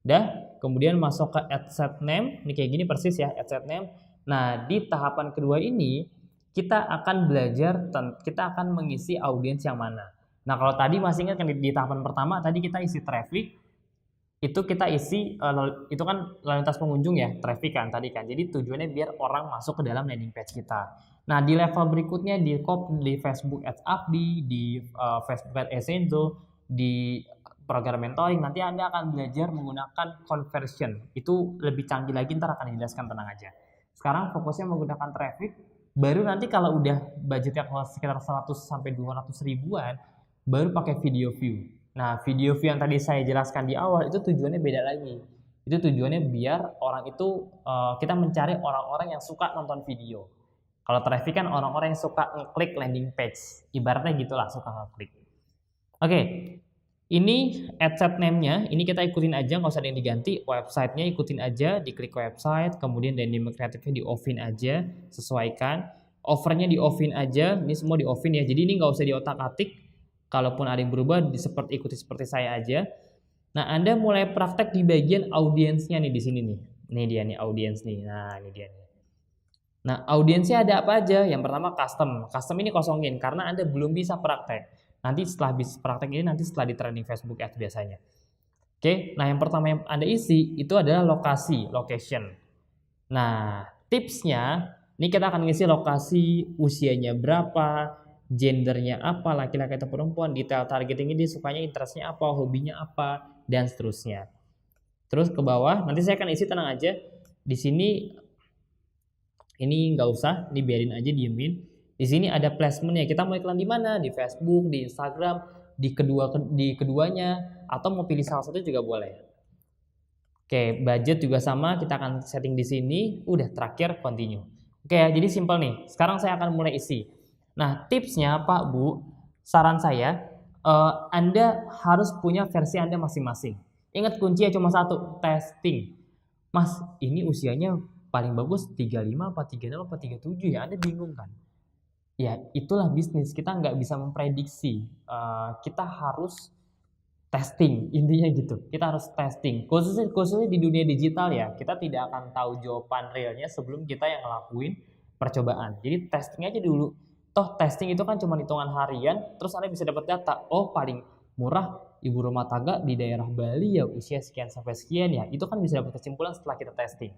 Dah, kemudian masuk ke ad set name, ini kayak gini persis ya, ad set name. Nah, di tahapan kedua ini kita akan belajar, kita akan mengisi audiens yang mana. Nah, kalau tadi masih ingat kan di tahapan pertama tadi kita isi traffic, itu kita isi itu kan lalu lintas pengunjung ya, traffic kan tadi kan. Jadi tujuannya biar orang masuk ke dalam landing page kita. Nah, di level berikutnya di Facebook Ads Abdi, di Facebook Ads Essenzo, di program mentoring nanti Anda akan belajar menggunakan conversion. Itu lebih canggih lagi, ntar akan dijelaskan, tenang aja. Sekarang fokusnya menggunakan traffic, baru nanti kalau udah budgetnya sekitar 100 sampai 200 ribuan baru pakai video view. Nah, video view yang tadi saya jelaskan di awal itu tujuannya beda lagi. Itu tujuannya biar orang itu, kita mencari orang-orang yang suka nonton video. Kalau traffic kan orang-orang yang suka ngeklik landing page. Ibaratnya gitulah, suka ngeklik. Oke. Ini adset name-nya, ini kita ikutin aja, nggak usah ada yang diganti. Website-nya ikutin aja, diklik website, kemudian dynamic creative-nya di-off-in aja, sesuaikan. Offer-nya di-off-in aja, ini semua di-off-in ya. Jadi ini nggak usah diotak-atik. Kalaupun ada yang berubah, ikuti seperti saya aja. Nah, Anda mulai praktek di bagian audiensnya nih di sini nih. Ini dia nih audiens nih. Nah, ini dia nih. Nah, audiensnya ada apa aja? Yang pertama custom. Custom ini kosongin karena Anda belum bisa praktek. Nanti setelah bisa praktek ini nanti setelah di training Facebook Ads biasanya. Oke, nah yang pertama yang Anda isi itu adalah lokasi, location. Nah, tipsnya ini kita akan ngisi lokasi, usianya berapa, gendernya apa, laki-laki atau perempuan, detail targeting ini sukanya, interestnya apa, hobinya apa, dan seterusnya. Terus ke bawah, nanti saya akan isi, tenang aja. Di sini ini nggak usah, ini biarin aja, diemin. Di sini ada placementnya. Kita mau iklan di mana? Di Facebook, di Instagram, di keduanya, atau mau pilih salah satu juga boleh. Oke, budget juga sama. Kita akan setting di sini. Udah, terakhir continue. Oke ya, jadi simple nih. Sekarang saya akan mulai isi. Nah, tipsnya Pak Bu, saran saya, Anda harus punya versi Anda masing-masing. Ingat kuncinya cuma satu, testing. Mas, ini usianya paling bagus 35 apa 36 apa 37 ya, Anda bingung kan? Ya, itulah bisnis. Kita nggak bisa memprediksi. Kita harus testing, intinya gitu. Kita harus testing. Khususnya di dunia digital ya, kita tidak akan tahu jawaban realnya sebelum kita yang ngelakuin percobaan. Jadi testing aja dulu. Toh testing itu kan cuma hitungan harian, terus Anda bisa dapat data. Oh, paling murah ibu rumah tangga di daerah Bali ya usia sekian sampai sekian ya. Itu kan bisa dapat kesimpulan setelah kita testing.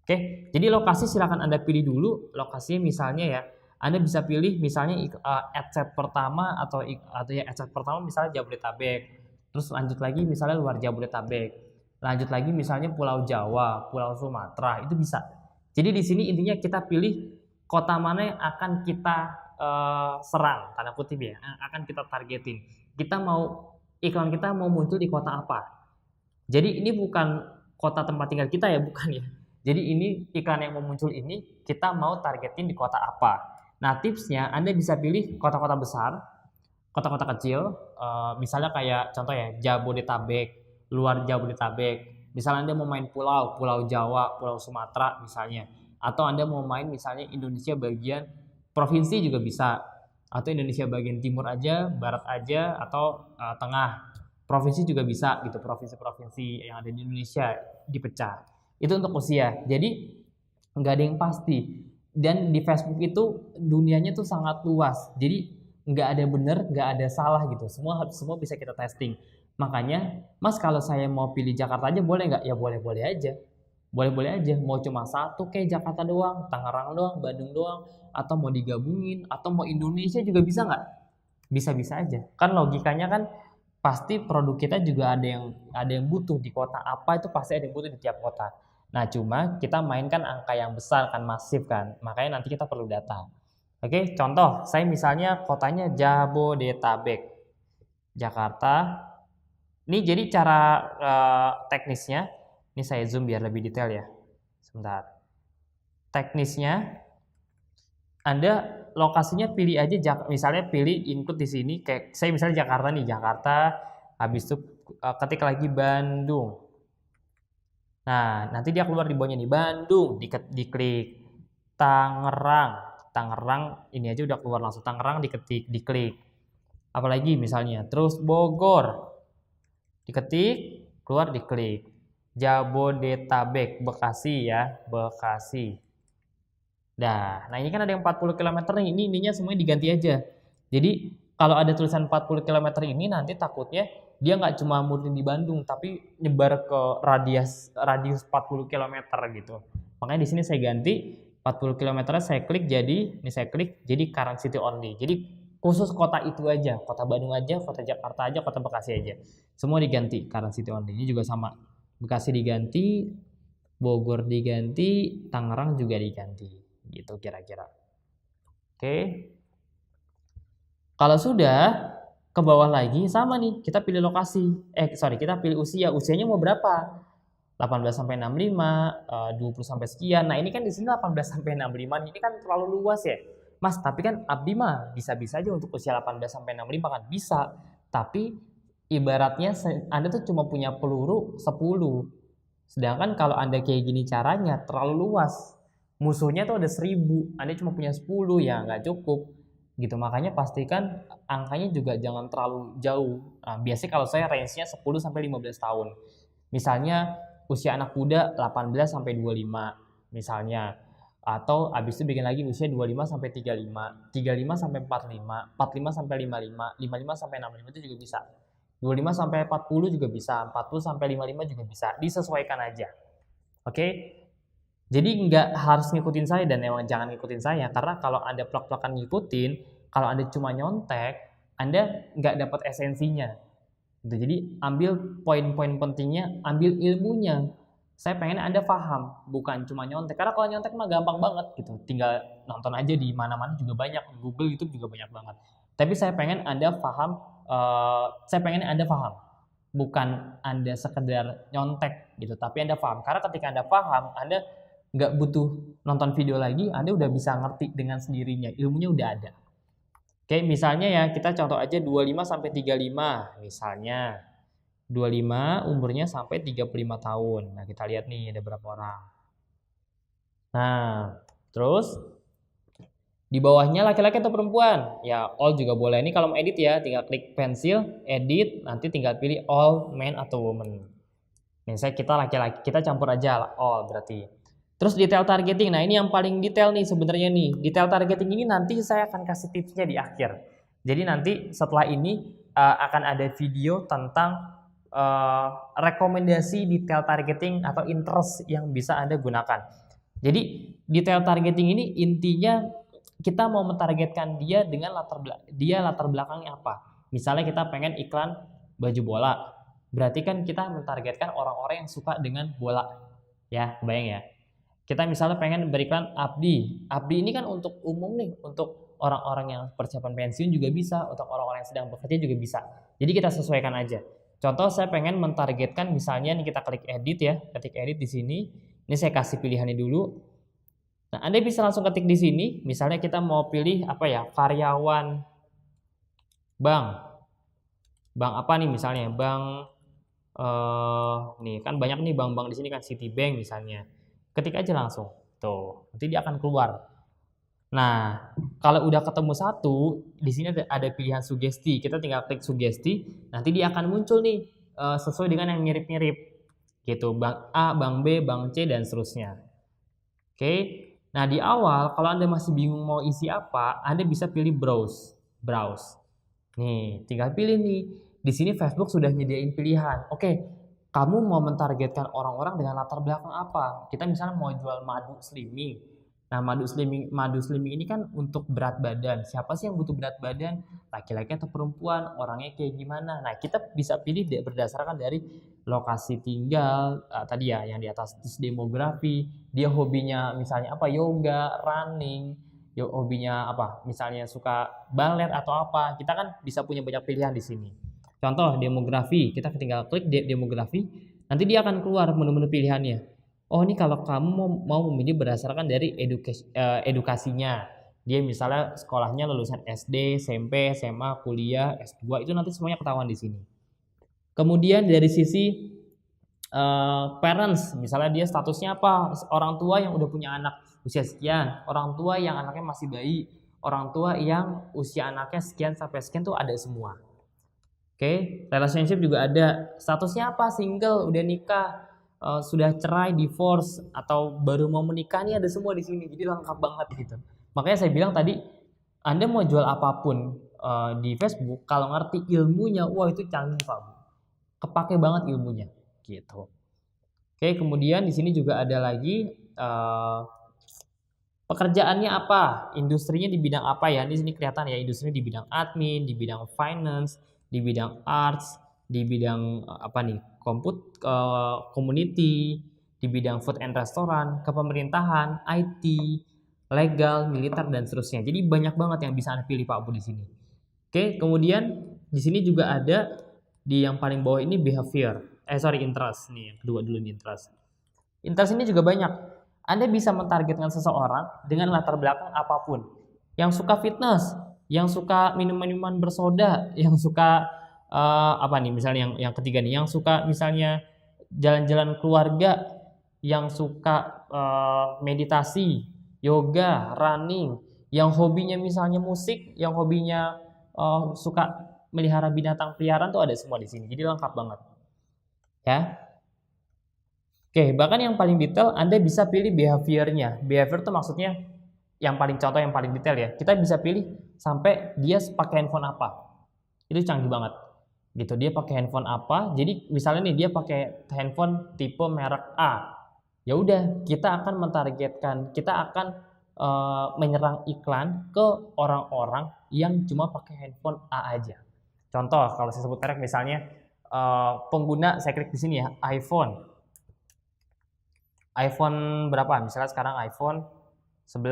Oke, jadi lokasi silakan Anda pilih dulu. Lokasinya misalnya ya, Anda bisa pilih misalnya adset pertama atau ya adset pertama misalnya Jabodetabek. Terus lanjut lagi misalnya luar Jabodetabek. Lanjut lagi misalnya Pulau Jawa, Pulau Sumatera, itu bisa. Jadi di sini intinya kita pilih kota mana yang akan kita serang, tanda kutip ya, yang akan kita targetin. Iklan kita mau muncul di kota apa. Jadi ini bukan kota tempat tinggal kita ya, bukan ya. Jadi ini iklan yang mau muncul ini kita mau targetin di kota apa. Nah, tipsnya Anda bisa pilih kota-kota besar, kota-kota kecil, misalnya kayak contoh ya Jabodetabek, luar Jabodetabek. Misalnya Anda mau main Pulau Jawa, Pulau Sumatera misalnya. Atau Anda mau main misalnya Indonesia bagian provinsi juga bisa. Atau Indonesia bagian timur aja, barat aja, atau tengah. Provinsi juga bisa gitu, provinsi-provinsi yang ada di Indonesia dipecah. Itu untuk usia. Jadi nggak ada yang pasti. Dan di Facebook itu dunianya tuh sangat luas. Jadi nggak ada benar, nggak ada salah gitu. Semua bisa kita testing. Makanya, Mas kalau saya mau pilih Jakarta aja boleh nggak? Ya boleh-boleh aja. Boleh-boleh aja. Mau cuma satu kayak Jakarta doang, Tangerang doang, Bandung doang, atau mau digabungin, atau mau Indonesia juga bisa nggak? Bisa-bisa aja. Kan logikanya kan pasti produk kita juga ada yang butuh di kota apa, itu pasti ada yang butuh di tiap kota. Nah, cuma kita mainkan angka yang besar kan, masif kan. Makanya nanti kita perlu data. Oke, contoh, saya misalnya kotanya Jabodetabek, Jakarta. Ini jadi cara teknisnya, ini saya zoom biar lebih detail ya. Sebentar. Teknisnya, Anda lokasinya pilih aja, misalnya pilih include di sini, kayak saya misalnya Jakarta nih, Jakarta, habis itu ketik lagi Bandung. Nah, nanti dia keluar di bawahnya nih, Bandung, diklik. Tangerang, ini aja udah keluar langsung. Tangerang diklik. Apalagi misalnya, terus Bogor, diketik, keluar diklik. Jabodetabek, Bekasi ya, Bekasi. Nah ini kan ada yang 40 km nih, ininya semuanya diganti aja. Jadi kalau ada tulisan 40 km ini nanti takutnya dia nggak cuma murni di Bandung, tapi nyebar ke radius 40 km gitu. Makanya di sini saya ganti 40 km saya klik jadi current city only. Jadi khusus kota itu aja, kota Bandung aja, kota Jakarta aja, kota Bekasi aja. Semua diganti current city only. Ini juga sama. Bekasi diganti, Bogor diganti, Tangerang juga diganti. Gitu kira-kira. Oke. Kalau sudah ke bawah lagi sama nih, kita pilih lokasi. Kita pilih usianya mau berapa? 18 sampai 65, 20 sampai sekian. Nah, ini kan di sini 18 sampai 65, ini kan terlalu luas ya. Mas, tapi kan abdi mah bisa-bisa aja untuk usia 18 sampai 65 kan bisa. Tapi ibaratnya Anda tuh cuma punya peluru 10. Sedangkan kalau Anda kayak gini caranya terlalu luas. Musuhnya tuh ada 1000, Anda cuma punya 10, ya nggak cukup. Gitu, makanya pastikan angkanya juga jangan terlalu jauh. Nah, biasanya kalau saya range-nya 10 sampai 15 tahun. Misalnya usia anak muda 18 sampai 25 misalnya. Atau habis itu bikin lagi usia 25 sampai 35, 35 sampai 45, 45 sampai 55, 55 sampai 65 itu juga bisa. 25 sampai 40 juga bisa, 40 sampai 55 juga bisa. Disesuaikan aja. Oke? Jadi nggak harus ngikutin saya dan emang jangan ngikutin saya karena kalau Anda plak-plakan ngikutin, kalau Anda cuma nyontek, Anda nggak dapat esensinya. Gitu. Jadi ambil poin-poin pentingnya, ambil ilmunya. Saya pengen Anda paham, bukan cuma nyontek. Karena kalau nyontek mah gampang banget gitu. Tinggal nonton aja di mana-mana juga banyak, Google, YouTube juga banyak banget. Tapi saya pengen Anda paham, bukan Anda sekedar nyontek gitu, tapi Anda paham. Karena ketika Anda paham, Anda nggak butuh nonton video lagi, Anda udah bisa ngerti dengan sendirinya, ilmunya udah ada. Oke, misalnya ya kita contoh aja 25 sampai 35 misalnya. 25 umurnya sampai 35 tahun. Nah, kita lihat nih ada berapa orang. Nah, terus di bawahnya laki-laki atau perempuan? Ya, all juga boleh. Ini kalau mau edit ya, tinggal klik pensil, edit, nanti tinggal pilih all, man atau woman. Misalnya kita laki-laki, kita campur aja all berarti. Terus detail targeting. Nah, ini yang paling detail nih sebenarnya nih. Detail targeting ini nanti saya akan kasih tipsnya di akhir. Jadi nanti setelah ini akan ada video tentang rekomendasi detail targeting atau interest yang bisa Anda gunakan. Jadi detail targeting ini intinya kita mau mentargetkan dia dengan latar belakangnya apa. Misalnya kita pengen iklan baju bola. Berarti kan kita mentargetkan orang-orang yang suka dengan bola. Ya, kebayang ya. Kita misalnya pengen beriklan Abdi. Abdi ini kan untuk umum nih, untuk orang-orang yang persiapan pensiun juga bisa, untuk orang-orang yang sedang bekerja juga bisa. Jadi kita sesuaikan aja. Contoh saya pengen mentargetkan misalnya nih kita klik edit ya, ketik edit di sini. Ini saya kasih pilihannya dulu. Nah, Anda bisa langsung ketik di sini, misalnya kita mau pilih apa ya, karyawan bank. Bank apa nih misalnya? Bank nih kan banyak nih bank-bank di sini kan Citibank misalnya. Ketik aja langsung. Tuh, nanti dia akan keluar. Nah, kalau udah ketemu satu, di sini ada pilihan sugesti. Kita tinggal klik sugesti, nanti dia akan muncul nih sesuai dengan yang mirip-mirip. Gitu, bank A, bank B, bank C dan seterusnya. Oke. Nah, di awal kalau Anda masih bingung mau isi apa, Anda bisa pilih browse. Nih, tinggal pilih nih. Di sini Facebook sudah nyediain pilihan. Oke, kamu mau mentargetkan orang-orang dengan latar belakang apa? Kita misalnya mau jual madu slimming. Nah, madu slimming ini kan untuk berat badan. Siapa sih yang butuh berat badan? Laki-laki atau perempuan? Orangnya kayak gimana? Nah, kita bisa pilih berdasarkan dari lokasi tinggal, tadi ya yang di atas, terus demografi, dia hobinya misalnya apa? Yoga, running, hobinya apa? Misalnya suka balet atau apa. Kita kan bisa punya banyak pilihan di sini. Contoh demografi, kita tinggal klik demografi, nanti dia akan keluar menu-menu pilihannya. Oh, ini kalau kamu mau memilih berdasarkan dari edukasinya. Dia misalnya sekolahnya lulusan SD, SMP, SMA, kuliah, S2, itu nanti semuanya ketahuan di sini. Kemudian dari sisi parents, misalnya dia statusnya apa? Orang tua yang udah punya anak usia sekian, orang tua yang anaknya masih bayi, orang tua yang usia anaknya sekian sampai sekian tuh ada semua. Oke, relationship juga ada. Statusnya apa? Single, udah nikah, sudah cerai, divorce, atau baru mau menikah, nih ada semua di sini. Jadi lengkap banget gitu. Makanya saya bilang tadi, Anda mau jual apapun di Facebook, kalau ngerti ilmunya, wah itu canggih Pak. Kepake banget ilmunya, gitu. Oke, kemudian di sini juga ada lagi pekerjaannya apa, industrinya di bidang apa ya? Di sini kelihatan ya, industri di bidang admin, di bidang finance, di bidang arts, di bidang apa nih, community, di bidang food and restaurant, kepemerintahan, IT, legal, militer dan seterusnya. Jadi banyak banget yang bisa Anda pilih Pak Bu di sini. Oke, kemudian di sini juga ada di yang paling bawah ini interest nih, yang kedua dulu nih interest. Interest ini juga banyak. Anda bisa mentargetkan seseorang dengan latar belakang apapun. Yang suka fitness, yang suka minuman-minuman bersoda, yang suka apa nih misalnya yang ketiga nih, yang suka misalnya jalan-jalan keluarga, yang suka meditasi, yoga, running, yang hobinya misalnya musik, yang hobinya suka melihara binatang peliharaan tuh ada semua di sini. Jadi lengkap banget. Ya. Oke, bahkan yang paling detail Anda bisa pilih behaviornya. Behavior itu maksudnya yang paling contoh yang paling detail ya. Kita bisa pilih sampai dia pakai handphone apa. Itu canggih banget. Gitu, dia pakai handphone apa. Jadi misalnya nih dia pakai handphone tipe merek A. Ya udah, kita akan mentargetkan, kita akan menyerang iklan ke orang-orang yang cuma pakai handphone A aja. Contoh, kalau saya sebut merek misalnya pengguna, saya klik di sini ya, iPhone berapa? Misalnya sekarang iPhone 11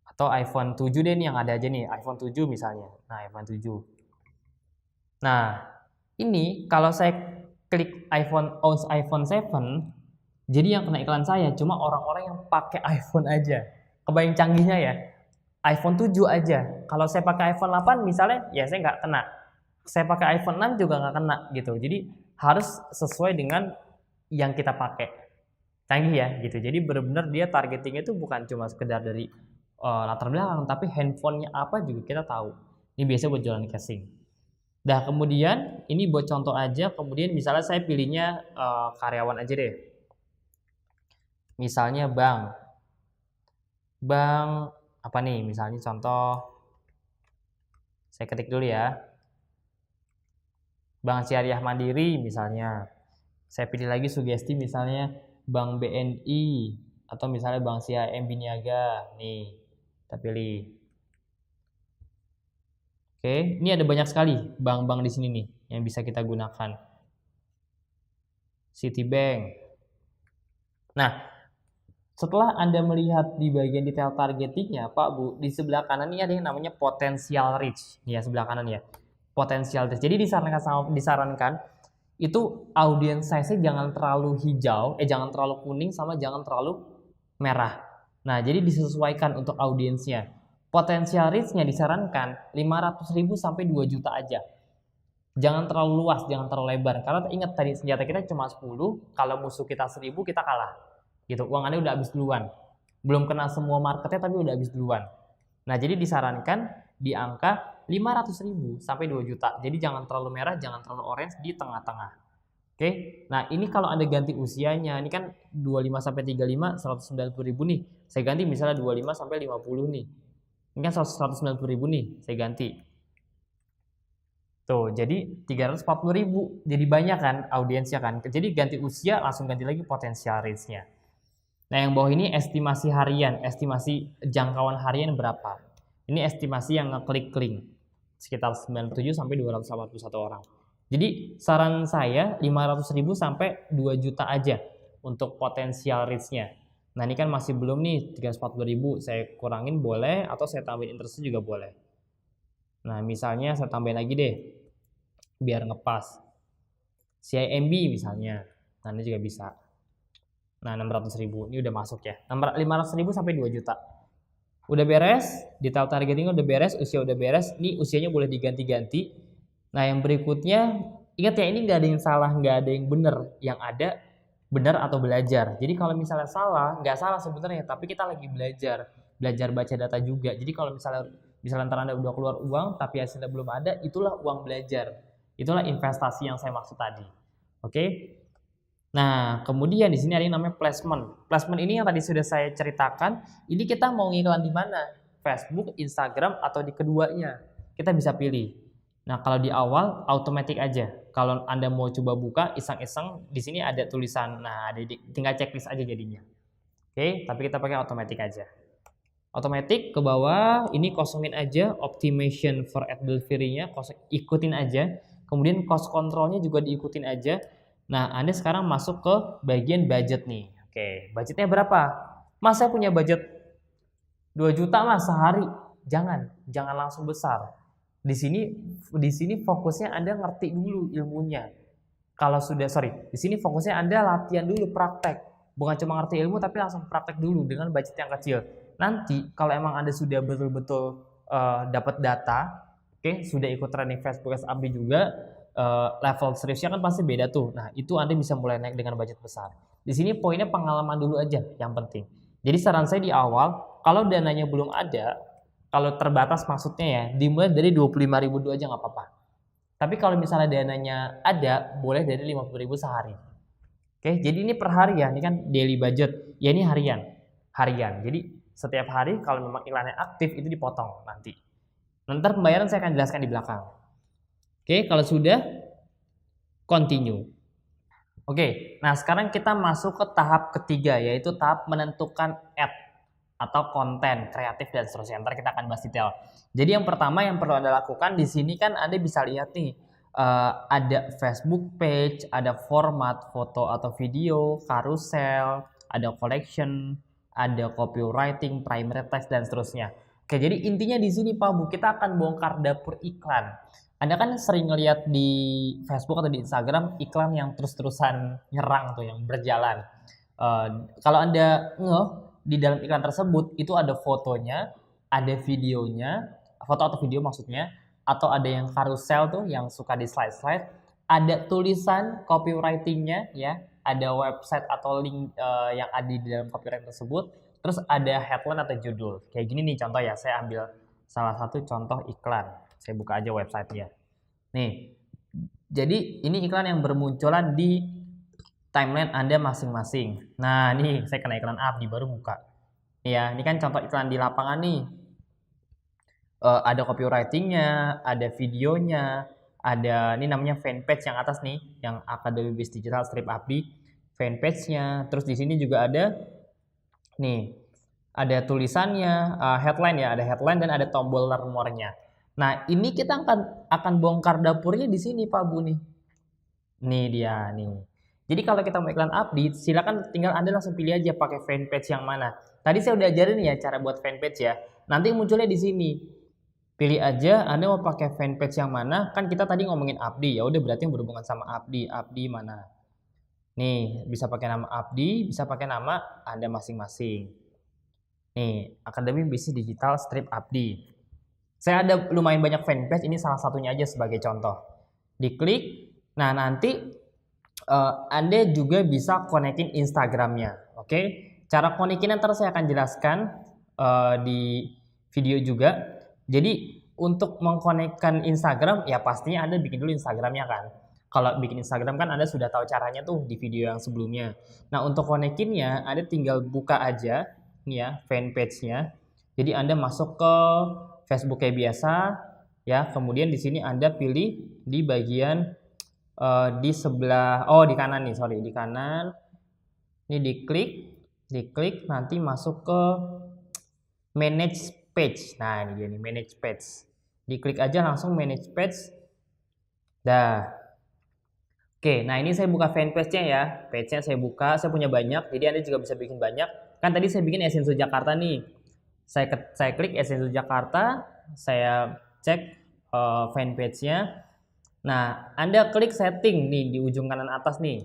atau iPhone 7 deh nih yang ada aja nih, iPhone 7 misalnya. Nah, iPhone 7. Nah, ini kalau saya klik owns iPhone 7, jadi yang kena iklan saya cuma orang-orang yang pakai iPhone aja. Kebayang canggihnya ya? iPhone 7 aja. Kalau saya pakai iPhone 8 misalnya, ya saya nggak kena. Saya pakai iPhone 6 juga nggak kena gitu. Jadi harus sesuai dengan yang kita pakai. Canggih ya gitu. Jadi benar-benar dia targetingnya itu bukan cuma sekedar dari latar belakang, tapi handphonenya apa juga kita tahu. Ini biasa buat jualan casing. Dah, kemudian ini buat contoh aja. Kemudian misalnya saya pilihnya karyawan aja deh. Misalnya bank apa nih? Misalnya contoh, saya ketik dulu ya. Bank Syariah Mandiri misalnya. Saya pilih lagi sugesti misalnya Bank BNI atau misalnya Bank CIMB Niaga. Nih, kita pilih. Oke, ini ada banyak sekali bank-bank di sini nih yang bisa kita gunakan. Citibank. Nah, setelah Anda melihat di bagian detail targetingnya, Pak Bu, di sebelah kanan ini ada yang namanya potential reach. Ya, sebelah kanan ya. Potential reach. Jadi disarankan itu audience size-nya jangan terlalu hijau, jangan terlalu kuning sama jangan terlalu merah. Nah, jadi disesuaikan untuk audiensnya. Potensial reach-nya disarankan 500.000 sampai 2 juta aja. Jangan terlalu luas, jangan terlalu lebar. Karena ingat tadi senjata kita cuma 10, kalau musuh kita 1000 kita kalah. Gitu, uang Anda udah habis duluan. Belum kena semua marketnya tapi udah habis duluan. Nah, jadi disarankan di angka 500.000 sampai 2 juta. Jadi jangan terlalu merah, jangan terlalu orange, di tengah-tengah. Oke. Nah, ini kalau Anda ganti usianya, ini kan 25 sampai 35 190.000 nih. Saya ganti misalnya 25 sampai 50 nih. Ini kan 190.000 nih, saya ganti. Tuh, jadi 340.000. Jadi banyak kan audiensnya kan. Jadi ganti usia, langsung ganti lagi potensial reach-nya. Nah, yang bawah ini estimasi harian, estimasi jangkauan harian berapa. Ini estimasi yang ngeklik link, sekitar 97 sampai 281 orang. Jadi saran saya 500.000 sampai 2 juta aja untuk potensial reach-nya. Nah, ini kan masih belum nih 340.000, saya kurangin boleh atau saya tambahin interest juga boleh. Nah, misalnya saya tambahin lagi deh biar ngepas. CIMB misalnya. Nah, ini juga bisa. Nah, 600.000 ini udah masuk ya. 500.000 sampai 2 juta. Udah beres, detail targeting udah beres, usia udah beres. Ini usianya boleh diganti-ganti. Nah, yang berikutnya, ingat ya, ini nggak ada yang salah, nggak ada yang benar. Yang ada benar atau belajar. Jadi kalau misalnya salah, nggak salah sebenarnya, tapi kita lagi belajar baca data juga. Jadi kalau misalnya ntar Anda udah keluar uang, tapi hasilnya belum ada, itulah uang belajar. Itulah investasi yang saya maksud tadi. Oke? Nah, kemudian di sini ada yang namanya placement. Placement ini yang tadi sudah saya ceritakan, ini kita mau ngiklan di mana? Facebook, Instagram, atau di keduanya. Kita bisa pilih. Nah, kalau di awal automatic aja. Kalau Anda mau coba buka iseng-iseng, di sini ada tulisan, nah tinggal checklist aja jadinya. Oke, tapi kita pakai automatic aja. Automatic ke bawah, ini kosongin aja optimization for ad delivery-nya, ikutin aja. Kemudian cost control-nya juga diikutin aja. Nah, Anda sekarang masuk ke bagian budget nih. Oke, budgetnya berapa? Mas, saya punya budget 2 juta mas sehari. Jangan langsung besar. Di sini fokusnya Anda ngerti dulu ilmunya. Di sini fokusnya Anda latihan dulu, praktek. Bukan cuma ngerti ilmu tapi langsung praktek dulu dengan budget yang kecil. Nanti kalau emang Anda sudah betul-betul dapat data, Oke, sudah ikut training Facebook Ads Abdi juga, level seriusnya kan pasti beda tuh. Nah, itu Anda bisa mulai naik dengan budget besar. Di sini poinnya pengalaman dulu aja yang penting. Jadi saran saya di awal, kalau dananya belum ada, kalau terbatas maksudnya ya, dimulai dari 25.000 dulu aja nggak apa-apa. Tapi kalau misalnya dananya ada, boleh dari 50.000 sehari. Oke, jadi ini per hari ya, ini kan daily budget. Ya ini harian. Harian. Jadi setiap hari kalau memang iklannya aktif itu dipotong nanti. Nanti pembayaran saya akan jelaskan di belakang. Oke, kalau sudah, continue. Oke, nah sekarang kita masuk ke tahap ketiga, yaitu tahap menentukan ad atau konten kreatif dan seterusnya. Ntar kita akan bahas detail. Jadi yang pertama yang perlu Anda lakukan di sini kan Anda bisa lihat nih, ada Facebook page, ada format foto atau video, carousel, ada collection, ada copywriting, primary text dan seterusnya. Oke, jadi intinya di sini Pak Bu, kita akan bongkar dapur iklan. Anda kan sering ngeliat di Facebook atau di Instagram iklan yang terus-terusan nyerang tuh, yang berjalan. Kalau Anda di dalam iklan tersebut itu ada fotonya, ada videonya, foto atau video maksudnya, atau ada yang carousel tuh yang suka di slide-slide, ada tulisan copywritingnya ya, ada website atau link yang ada di dalam copywriting tersebut, terus ada headline atau judul. Kayak gini nih contoh ya, saya ambil salah satu contoh iklan. Saya buka aja websitenya. Nih, jadi ini iklan yang bermunculan di timeline Anda masing-masing. Nah, nih saya kena iklan Abdi baru buka. Ya, ini kan contoh iklan di lapangan nih. Ada copywritingnya, ada videonya, ada ini namanya fanpage yang atas nih, yang Akademi Bisnis Digital Strip Abdi, fanpage-nya. Terus di sini juga ada nih, ada tulisannya, headline ya, ada headline dan ada tombol learn more-nya. Nah, ini kita akan bongkar dapurnya di sini Pak Bu nih. Nih dia nih. Jadi kalau kita mau iklan update, silakan tinggal Anda langsung pilih aja pakai fanpage yang mana. Tadi saya udah ajarin ya cara buat fanpage ya. Nanti munculnya di sini. Pilih aja Anda mau pakai fanpage yang mana. Kan kita tadi ngomongin Abdi, ya udah berarti yang berhubungan sama Abdi. Abdi mana? Nih, bisa pakai nama Abdi, bisa pakai nama Anda masing-masing. Nih, Akademi Bisnis Digital Strip Abdi. Saya ada lumayan banyak fanpage, ini salah satunya aja sebagai contoh. Diklik, nah nanti Anda juga bisa konekin Instagramnya, oke? Cara konekin ntar saya akan jelaskan di video juga. Jadi untuk mengkonekkan Instagram, ya pastinya Anda bikin dulu Instagramnya kan. Kalau bikin Instagram kan Anda sudah tahu caranya tuh di video yang sebelumnya. Nah untuk konekinnya, Anda tinggal buka aja nih ya fanpage-nya. Jadi Anda masuk ke Facebook kayak biasa, ya. Kemudian di sini Anda pilih di bagian di sebelah, di kanan nih, sorry, di kanan. Ini diklik, nanti masuk ke manage page. Nah ini dia nih, manage page. Diklik aja langsung manage page. Dah. Oke, nah ini saya buka fanpage-nya ya. Page-nya saya buka, saya punya banyak, jadi Anda juga bisa bikin banyak. Kan tadi saya bikin Essenso Jakarta nih. Saya klik Essenso Jakarta, saya cek fanpage-nya. Nah, Anda klik setting nih di ujung kanan atas nih.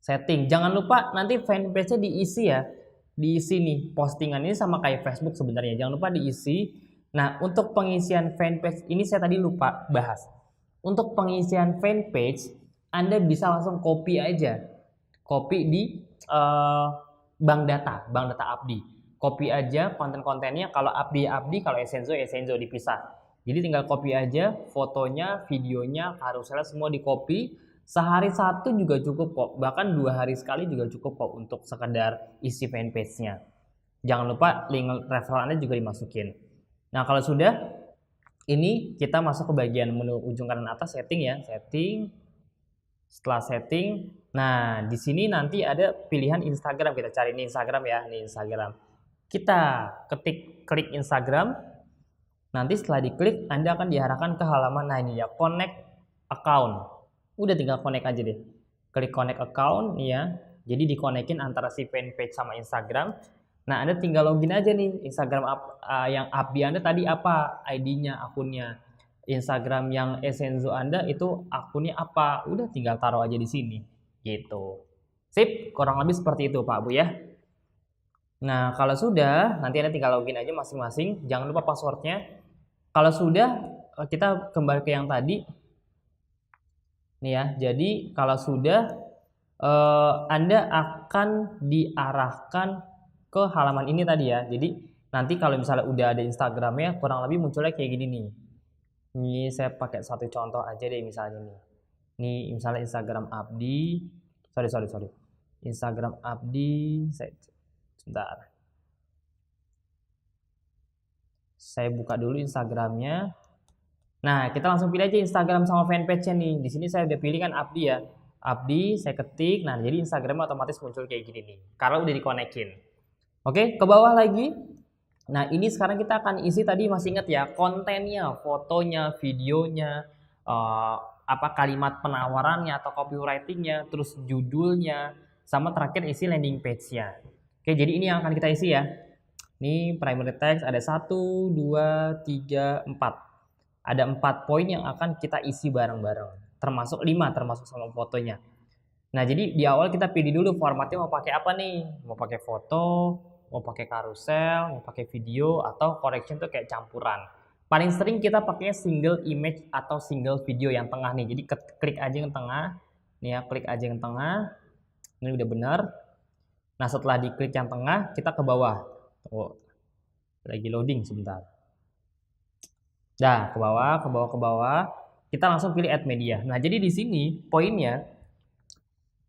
Setting. Jangan lupa nanti fanpage-nya diisi ya. Diisi nih, postingan ini sama kayak Facebook sebenarnya. Jangan lupa diisi. Nah, untuk pengisian fanpage ini saya tadi lupa bahas. Untuk pengisian fanpage, Anda bisa langsung copy aja. Copy di bank data Abdi. Copy aja konten-kontennya, kalau Abdi, kalau Essenso dipisah. Jadi tinggal copy aja fotonya, videonya, carousel semua di copy. Sehari satu juga cukup kok, bahkan 2 hari sekali juga cukup kok untuk sekedar isi fanpage-nya. Jangan lupa link referral Anda juga dimasukin. Nah kalau sudah, ini kita masuk ke bagian menu ujung kanan atas, setting ya, setting. Setelah setting, nah di sini nanti ada pilihan Instagram, kita cari ini Instagram ya, ini Instagram. Kita klik Instagram, nanti setelah diklik Anda akan diarahkan ke halaman, nah ini ya, connect account. Udah tinggal connect aja deh. Klik connect account ya. Jadi dikonekin antara si fanpage sama Instagram. Nah, Anda tinggal login aja nih Instagram yang Abdi Anda tadi apa? ID-nya, akunnya. Instagram yang Essenso Anda itu akunnya apa? Udah tinggal taruh aja di sini. Gitu. Sip, kurang lebih seperti itu Pak Bu ya. Nah, kalau sudah, nanti Anda tinggal login aja masing-masing. Jangan lupa passwordnya. Kalau sudah, kita kembali ke yang tadi. Nih ya, jadi kalau sudah, Anda akan diarahkan ke halaman ini tadi ya. Jadi nanti kalau misalnya udah ada Instagramnya, kurang lebih munculnya kayak gini nih. Ini saya pakai satu contoh aja deh misalnya nih. Nih misalnya Instagram Abdi, sorry. Instagram Abdi, sebentar. Saya buka dulu Instagramnya. Nah, kita langsung pilih aja Instagram sama fanpage-nya nih. Di sini saya udah pilih kan Abdi ya. Abdi, saya ketik. Nah, jadi Instagramnya otomatis muncul kayak gini nih. Karena udah dikonekin. Oke, ke bawah lagi. Nah, ini sekarang kita akan isi tadi, masih ingat ya, kontennya, fotonya, videonya, kalimat penawarannya atau copywriting-nya, terus judulnya, sama terakhir isi landing page-nya. Oke, jadi ini yang akan kita isi ya. Ini primary text ada 1, 2, 3, 4. Ada 4 poin yang akan kita isi bareng-bareng. Termasuk 5, termasuk sama fotonya. Nah, jadi di awal kita pilih dulu formatnya mau pakai apa nih. Mau pakai foto, mau pakai carousel, mau pakai video, atau correction tuh kayak campuran. Paling sering kita pakai single image atau single video yang tengah nih. Jadi klik aja yang tengah. Nih ya, klik aja yang tengah. Ini udah benar. Nah, setelah diklik yang tengah, kita ke bawah. Oh, lagi loading sebentar. Nah, ke bawah. Kita langsung pilih add media. Nah, jadi di sini poinnya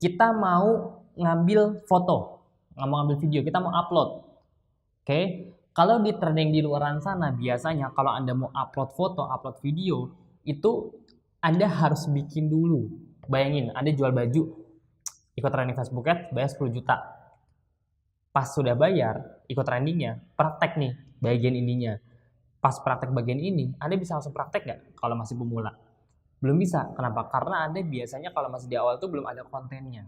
kita mau ngambil foto, nggak mau ngambil video, kita mau upload. Oke, kalau di trending di luaran sana biasanya kalau Anda mau upload foto, upload video, itu Anda harus bikin dulu. Bayangin, Anda jual baju, ikut trending Facebook Ads, bayar 10 juta. Pas sudah bayar, ikut trendingnya, praktek nih bagian ininya. Pas praktek bagian ini, Anda bisa langsung praktek nggak kalau masih pemula? Belum bisa. Kenapa? Karena Anda biasanya kalau masih di awal itu belum ada kontennya.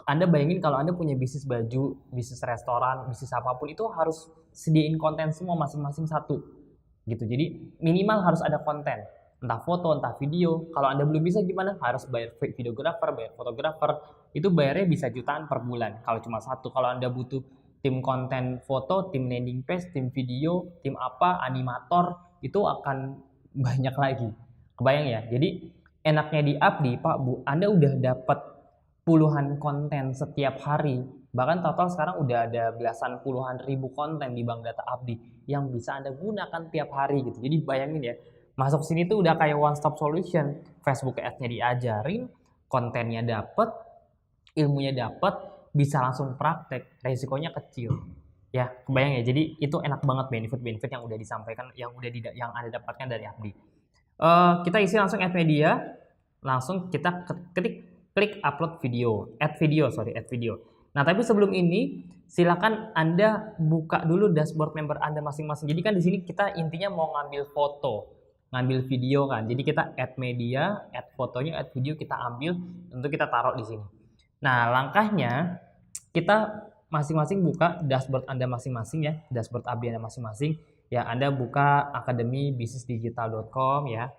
Anda bayangin kalau Anda punya bisnis baju, bisnis restoran, bisnis apapun, itu harus sediain konten semua masing-masing satu. Gitu. Jadi minimal harus ada konten. Entah foto, entah video. Kalau Anda belum bisa gimana? Harus bayar videographer, bayar fotografer. Itu bayarnya bisa jutaan per bulan. Kalau cuma satu. Kalau Anda butuh tim konten foto, tim landing page, tim video, tim animator, itu akan banyak lagi. Kebayang ya? Jadi enaknya di Abdi, Pak Bu, Anda udah dapat puluhan konten setiap hari. Bahkan total sekarang udah ada belasan puluhan ribu konten di Bank Data Abdi yang bisa Anda gunakan tiap hari gitu. Jadi bayangin ya, masuk sini tuh udah kayak one stop solution. Facebook Ads-nya diajarin, kontennya dapat, ilmunya dapat, bisa langsung praktek, resikonya kecil. Ya, kebayang ya. Jadi itu enak banget benefit-benefit yang udah disampaikan, yang Anda dapatkan dari Abdi. Kita isi langsung add media, langsung kita klik upload video, add video. Nah, tapi sebelum ini silakan Anda buka dulu dashboard member Anda masing-masing. Jadi kan di sini kita intinya mau ngambil foto, ngambil video kan. Jadi kita add media, add fotonya, add video kita ambil untuk kita taruh di sini. Nah, langkahnya kita masing-masing buka dashboard Anda masing-masing ya, dashboard Abdi Anda masing-masing. Ya, Anda buka akademibisnisdigital.com ya.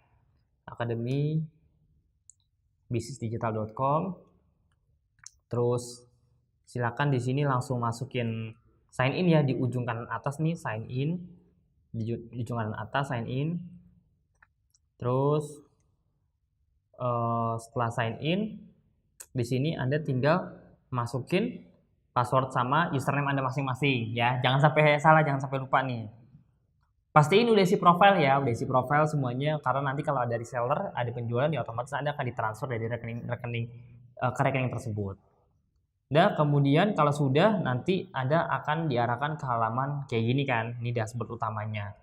akademibisnisdigital.com. Terus silakan di sini langsung masukin sign in ya, di ujung kanan atas nih, sign in. Di ujung kanan atas sign in. Terus setelah sign in, di sini Anda tinggal masukin password sama username Anda masing-masing ya. Jangan sampai salah, jangan sampai lupa nih. Pastiin udah isi profile ya, udah isi profile semuanya, karena nanti kalau ada reseller, ada penjualan, ya otomatis Anda akan ditransfer dari rekening ke rekening tersebut. Dan kemudian kalau sudah, nanti Anda akan diarahkan ke halaman kayak gini kan, ini dashboard utamanya.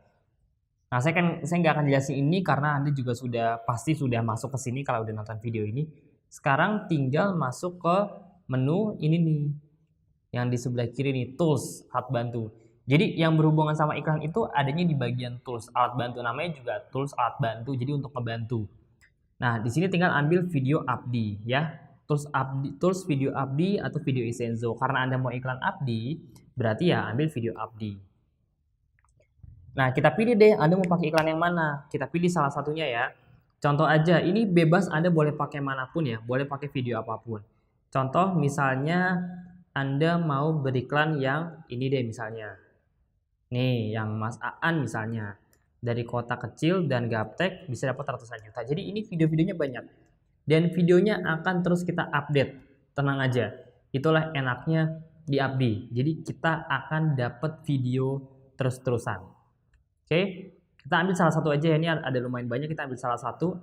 Nah, saya nggak akan jelasin ini karena Anda juga pasti sudah masuk ke sini kalau udah nonton video ini. Sekarang tinggal masuk ke menu ini nih, yang di sebelah kiri nih, tools, alat bantu. Jadi yang berhubungan sama iklan itu adanya di bagian tools, alat bantu, namanya juga tools alat bantu, jadi untuk ngebantu. Nah, di sini tinggal ambil video Abdi ya. Tools video Abdi atau video Isenzo. Karena Anda mau iklan Abdi, berarti ya ambil video Abdi. Nah, kita pilih deh Anda mau pakai iklan yang mana. Kita pilih salah satunya ya. Contoh aja, ini bebas Anda boleh pakai manapun ya, boleh pakai video apapun. Contoh misalnya Anda mau beriklan yang ini deh misalnya. Nih, yang Mas Aan misalnya. dari kota kecil dan gaptek bisa dapat ratusan juta. Jadi ini video-videonya banyak. Dan videonya akan terus kita update. Tenang aja. Itulah enaknya di Abdi. Jadi kita akan dapat video terus-terusan. Oke? Kita ambil salah satu aja ya. Ini ada lumayan banyak, kita ambil salah satu.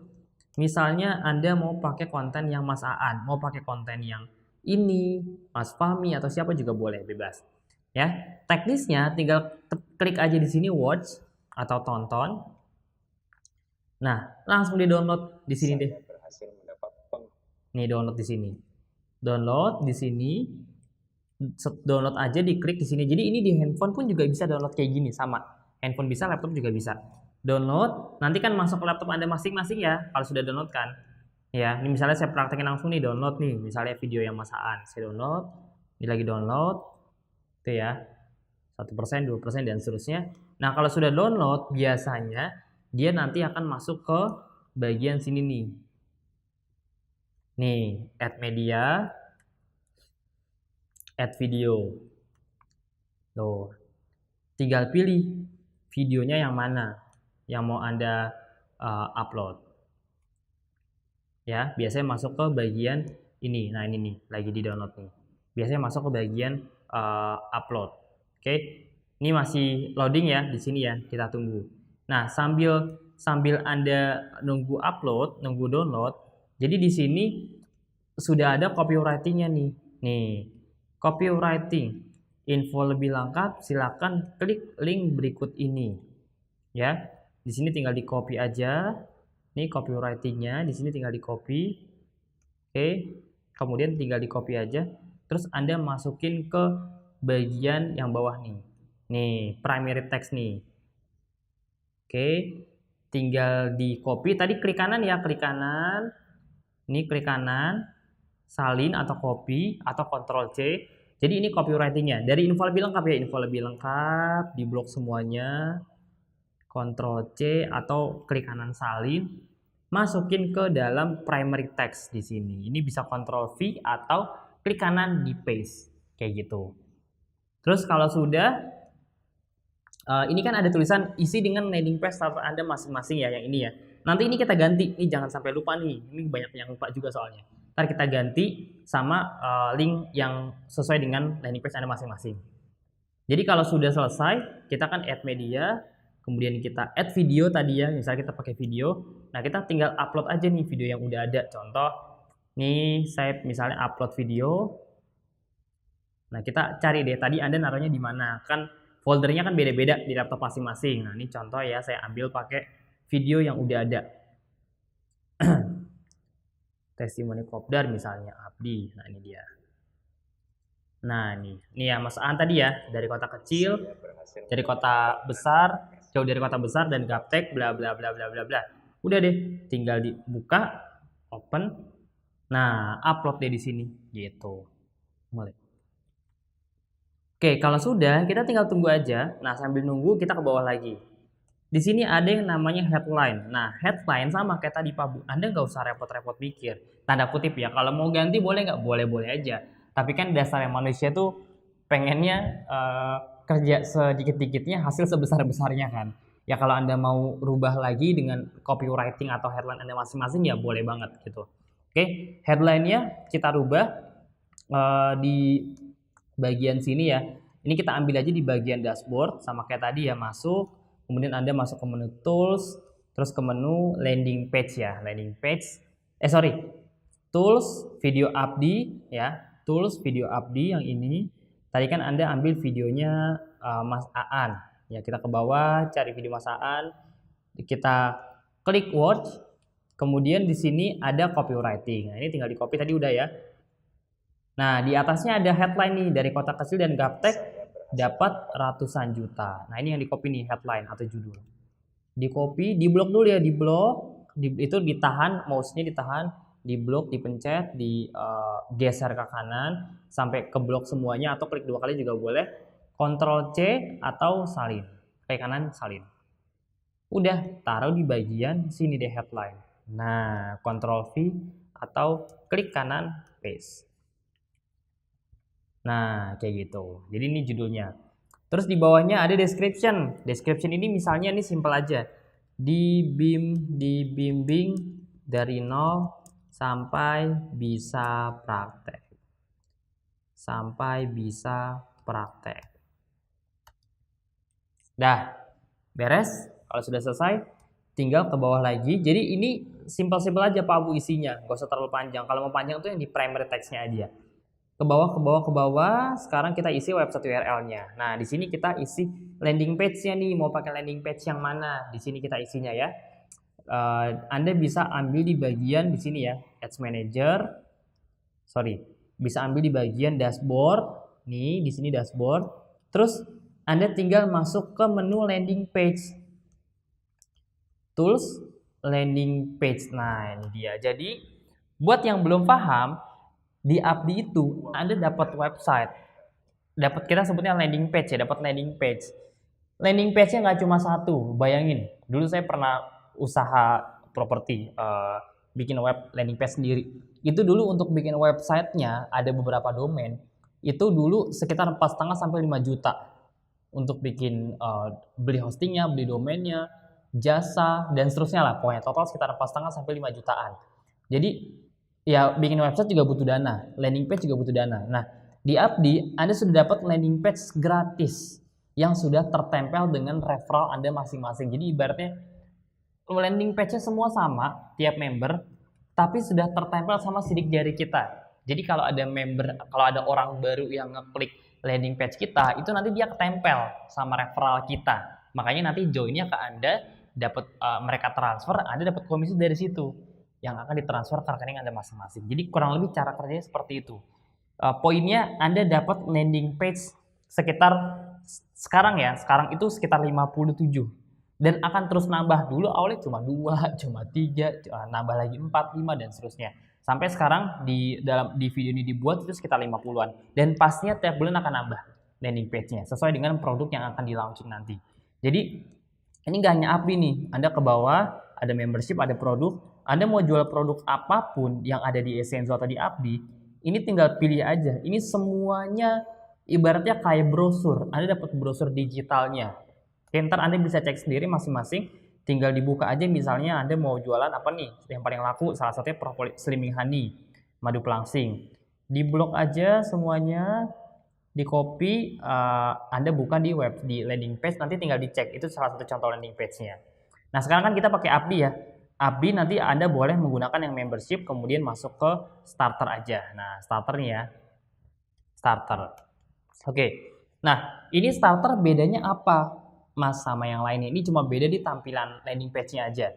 Misalnya Anda mau pakai konten yang Mas Aan, mau pakai konten yang ini, Mas Fahmi atau siapa juga boleh, bebas. Ya, teknisnya tinggal klik aja di sini watch atau tonton. Nah, langsung di-download di sini deh. Nih download di sini. Download di sini. Download aja, diklik di sini. Jadi ini di handphone pun juga bisa download kayak gini, sama. Handphone bisa, laptop juga bisa. Download, nanti kan masuk ke laptop Anda masing-masing ya, kalau sudah download kan. Ya, ini misalnya saya praktekin langsung nih, download nih, misalnya video yang Mas Aan. Saya download, ini lagi download. Itu ya. 1%, 2% dan seterusnya. Nah, kalau sudah download, biasanya dia nanti akan masuk ke bagian sini nih. Nih, add media, add video. Tuh. Tinggal pilih videonya yang mana yang mau Anda upload. Ya, biasanya masuk ke bagian ini. Nah, ini nih, lagi di-download nih. Biasanya masuk ke bagian upload. Oke. Ini masih loading ya di sini ya, kita tunggu. Nah, sambil Anda nunggu upload, nunggu download, jadi di sini sudah ada copywriting-nya nih. Nih, copywriting. Info lebih lengkap silakan klik link berikut ini. Ya. Di sini tinggal di-copy aja. Ini copywriting-nya, di sini tinggal di-copy. Oke. Kemudian tinggal di-copy aja. Terus Anda masukin ke bagian yang bawah nih. Nih, primary text nih. Oke. Tinggal di-copy. Tadi klik kanan ya, klik kanan. Ini klik kanan. Salin atau copy atau Ctrl C. Jadi ini copywriting-nya. Dari info lebih lengkap ya, info lebih lengkap, di blok semuanya. Ctrl C atau klik kanan salin, masukin ke dalam primary text di sini. Ini bisa Ctrl V atau klik kanan di paste kayak gitu. Terus kalau sudah ini kan ada tulisan isi dengan landing page starter Anda masing-masing ya, yang ini ya. Nanti ini kita ganti, ini jangan sampai lupa nih. Ini banyak yang lupa juga soalnya. Ntar kita ganti sama link yang sesuai dengan landing page Anda masing-masing. Jadi kalau sudah selesai, kita akan add media. Kemudian kita add video tadi ya, misalnya kita pakai video. Nah, kita tinggal upload aja nih video yang udah ada. Contoh, nih saya misalnya upload video. Nah, kita cari deh tadi Anda naruhnya di mana. Kan foldernya kan beda-beda di laptop masing-masing. Nah, ini contoh ya, saya ambil pakai video yang udah ada. Testimoni Kopdar misalnya, Abdi. Nah, ini dia. Nah, ini ya Mas Aan tadi ya, dari kota kecil, dari kota besar, jauh dari kota besar dan gaptek bla bla bla bla bla bla. Udah deh, tinggal dibuka, open. Nah, upload deh di sini gitu. Mulai. Oke, kalau sudah kita tinggal tunggu aja. Nah, sambil nunggu kita ke bawah lagi. Di sini ada yang namanya headline. Nah, headline sama kayak tadi Pak Bu. Anda nggak usah repot-repot mikir. Tanda kutip ya, kalau mau ganti boleh nggak? Boleh-boleh aja. Tapi kan dasarnya manusia tuh pengennya kerja sedikit-dikitnya hasil sebesar-besarnya kan. Ya kalau Anda mau rubah lagi dengan copywriting atau headline Anda masing-masing ya boleh banget gitu. Oke, headline-nya kita rubah di bagian sini ya. Ini kita ambil aja di bagian dashboard sama kayak tadi ya, masuk. Kemudian Anda masuk ke menu tools, terus ke menu landing page ya, landing page. Tools video Abdi ya. Tools video Abdi yang ini. Tadi kan Anda ambil videonya Mas Aan. Ya, kita ke bawah cari video Mas Aan. Kita klik watch. Kemudian di sini ada copywriting. Nah, ini tinggal di-copy tadi udah ya. Nah, di atasnya ada headline nih, dari kota kecil dan gaptek dapat ratusan juta. Nah, ini yang di-copy nih, headline atau judul. Di-copy, di-blok dulu ya, di-blok. Itu ditahan, mouse-nya ditahan, di-blok, dipencet, digeser ke kanan sampai ke blok semuanya atau klik 2 kali juga boleh. Ctrl C atau salin. Klik kanan salin. Udah, taruh di bagian sini deh headline. Nah, Ctrl V atau klik kanan paste. Nah, kayak gitu. Jadi ini judulnya. Terus di bawahnya ada description. Description ini misalnya ini simple aja. Dibimbing dari nol sampai bisa praktek. Sampai bisa praktek. Dah, beres. Kalau sudah selesai, tinggal ke bawah lagi. Jadi ini simple-simple aja Pak Bu isinya, gak usah terlalu panjang. Kalau mau panjang tuh yang di primary text-nya aja. Ke bawah, ke bawah, ke bawah. Sekarang kita isi website URL-nya. Nah, di sini kita isi landing page-nya nih. Mau pakai landing page yang mana? Di sini kita isinya ya. Anda bisa ambil di bagian di sini ya, Ads Manager. Sorry, bisa ambil di bagian dashboard. Nih, di sini dashboard. Terus Anda tinggal masuk ke menu landing page. Tools landing page. Nah, ini dia. Jadi, buat yang belum paham, di Abdi itu Anda dapat website. Dapat, kita sebutnya landing page ya, dapat landing page. Landing page-nya nggak cuma satu. Bayangin, dulu saya pernah usaha properti, bikin web landing page sendiri. Itu dulu untuk bikin websitenya ada beberapa domain. Itu dulu sekitar 4,5 sampai 5 juta untuk bikin beli hostingnya, beli domainnya, jasa dan seterusnya lah. Pokoknya total sekitar 4,5 sampai 5 jutaan. Jadi ya bikin website juga butuh dana, landing page juga butuh dana. Nah, di Abdi Anda sudah dapat landing page gratis yang sudah tertempel dengan referral Anda masing-masing. Jadi ibaratnya landing page-nya semua sama tiap member, tapi sudah tertempel sama sidik jari kita. Jadi kalau ada member, kalau ada orang baru yang ngeklik landing page kita, itu nanti dia ketempel sama referral kita. Makanya nanti joinnya ke Anda, dapat mereka transfer, Anda dapat komisi dari situ yang akan ditransfer ke rekening Anda masing-masing. Jadi kurang lebih cara kerjanya seperti itu. Poinnya Anda dapat landing page sekitar sekarang itu sekitar 57. Dan akan terus nambah. Dulu awalnya cuma 2, cuma 3, nambah lagi 4, 5 dan seterusnya. Sampai sekarang di video ini dibuat itu sekitar 50-an. Dan pastinya tiap bulan akan nambah landing page-nya sesuai dengan produk yang akan di-launching nanti. Jadi ini nggak hanya Abdi nih. Anda ke bawah ada membership, ada produk. Anda mau jual produk apapun yang ada di Essenzo atau di Abdi, ini tinggal pilih aja. Ini semuanya ibaratnya kayak brosur. Anda dapat brosur digitalnya. Ntar Anda bisa cek sendiri masing-masing, tinggal dibuka aja. Misalnya Anda mau jualan apa nih yang paling laku, salah satunya propolis slimming honey, madu pelangsing. Di blok aja semuanya, di copy, Anda buka di landing page, nanti tinggal dicek. Itu salah satu contoh landing page-nya. Nah, sekarang kan kita pakai Abdi ya. Abdi nanti Anda boleh menggunakan yang membership, kemudian masuk ke starter aja. Nah, starter nih ya. Starter. Oke. Nah, ini starter bedanya apa Mas sama yang lainnya? Ini cuma beda di tampilan landing page-nya aja.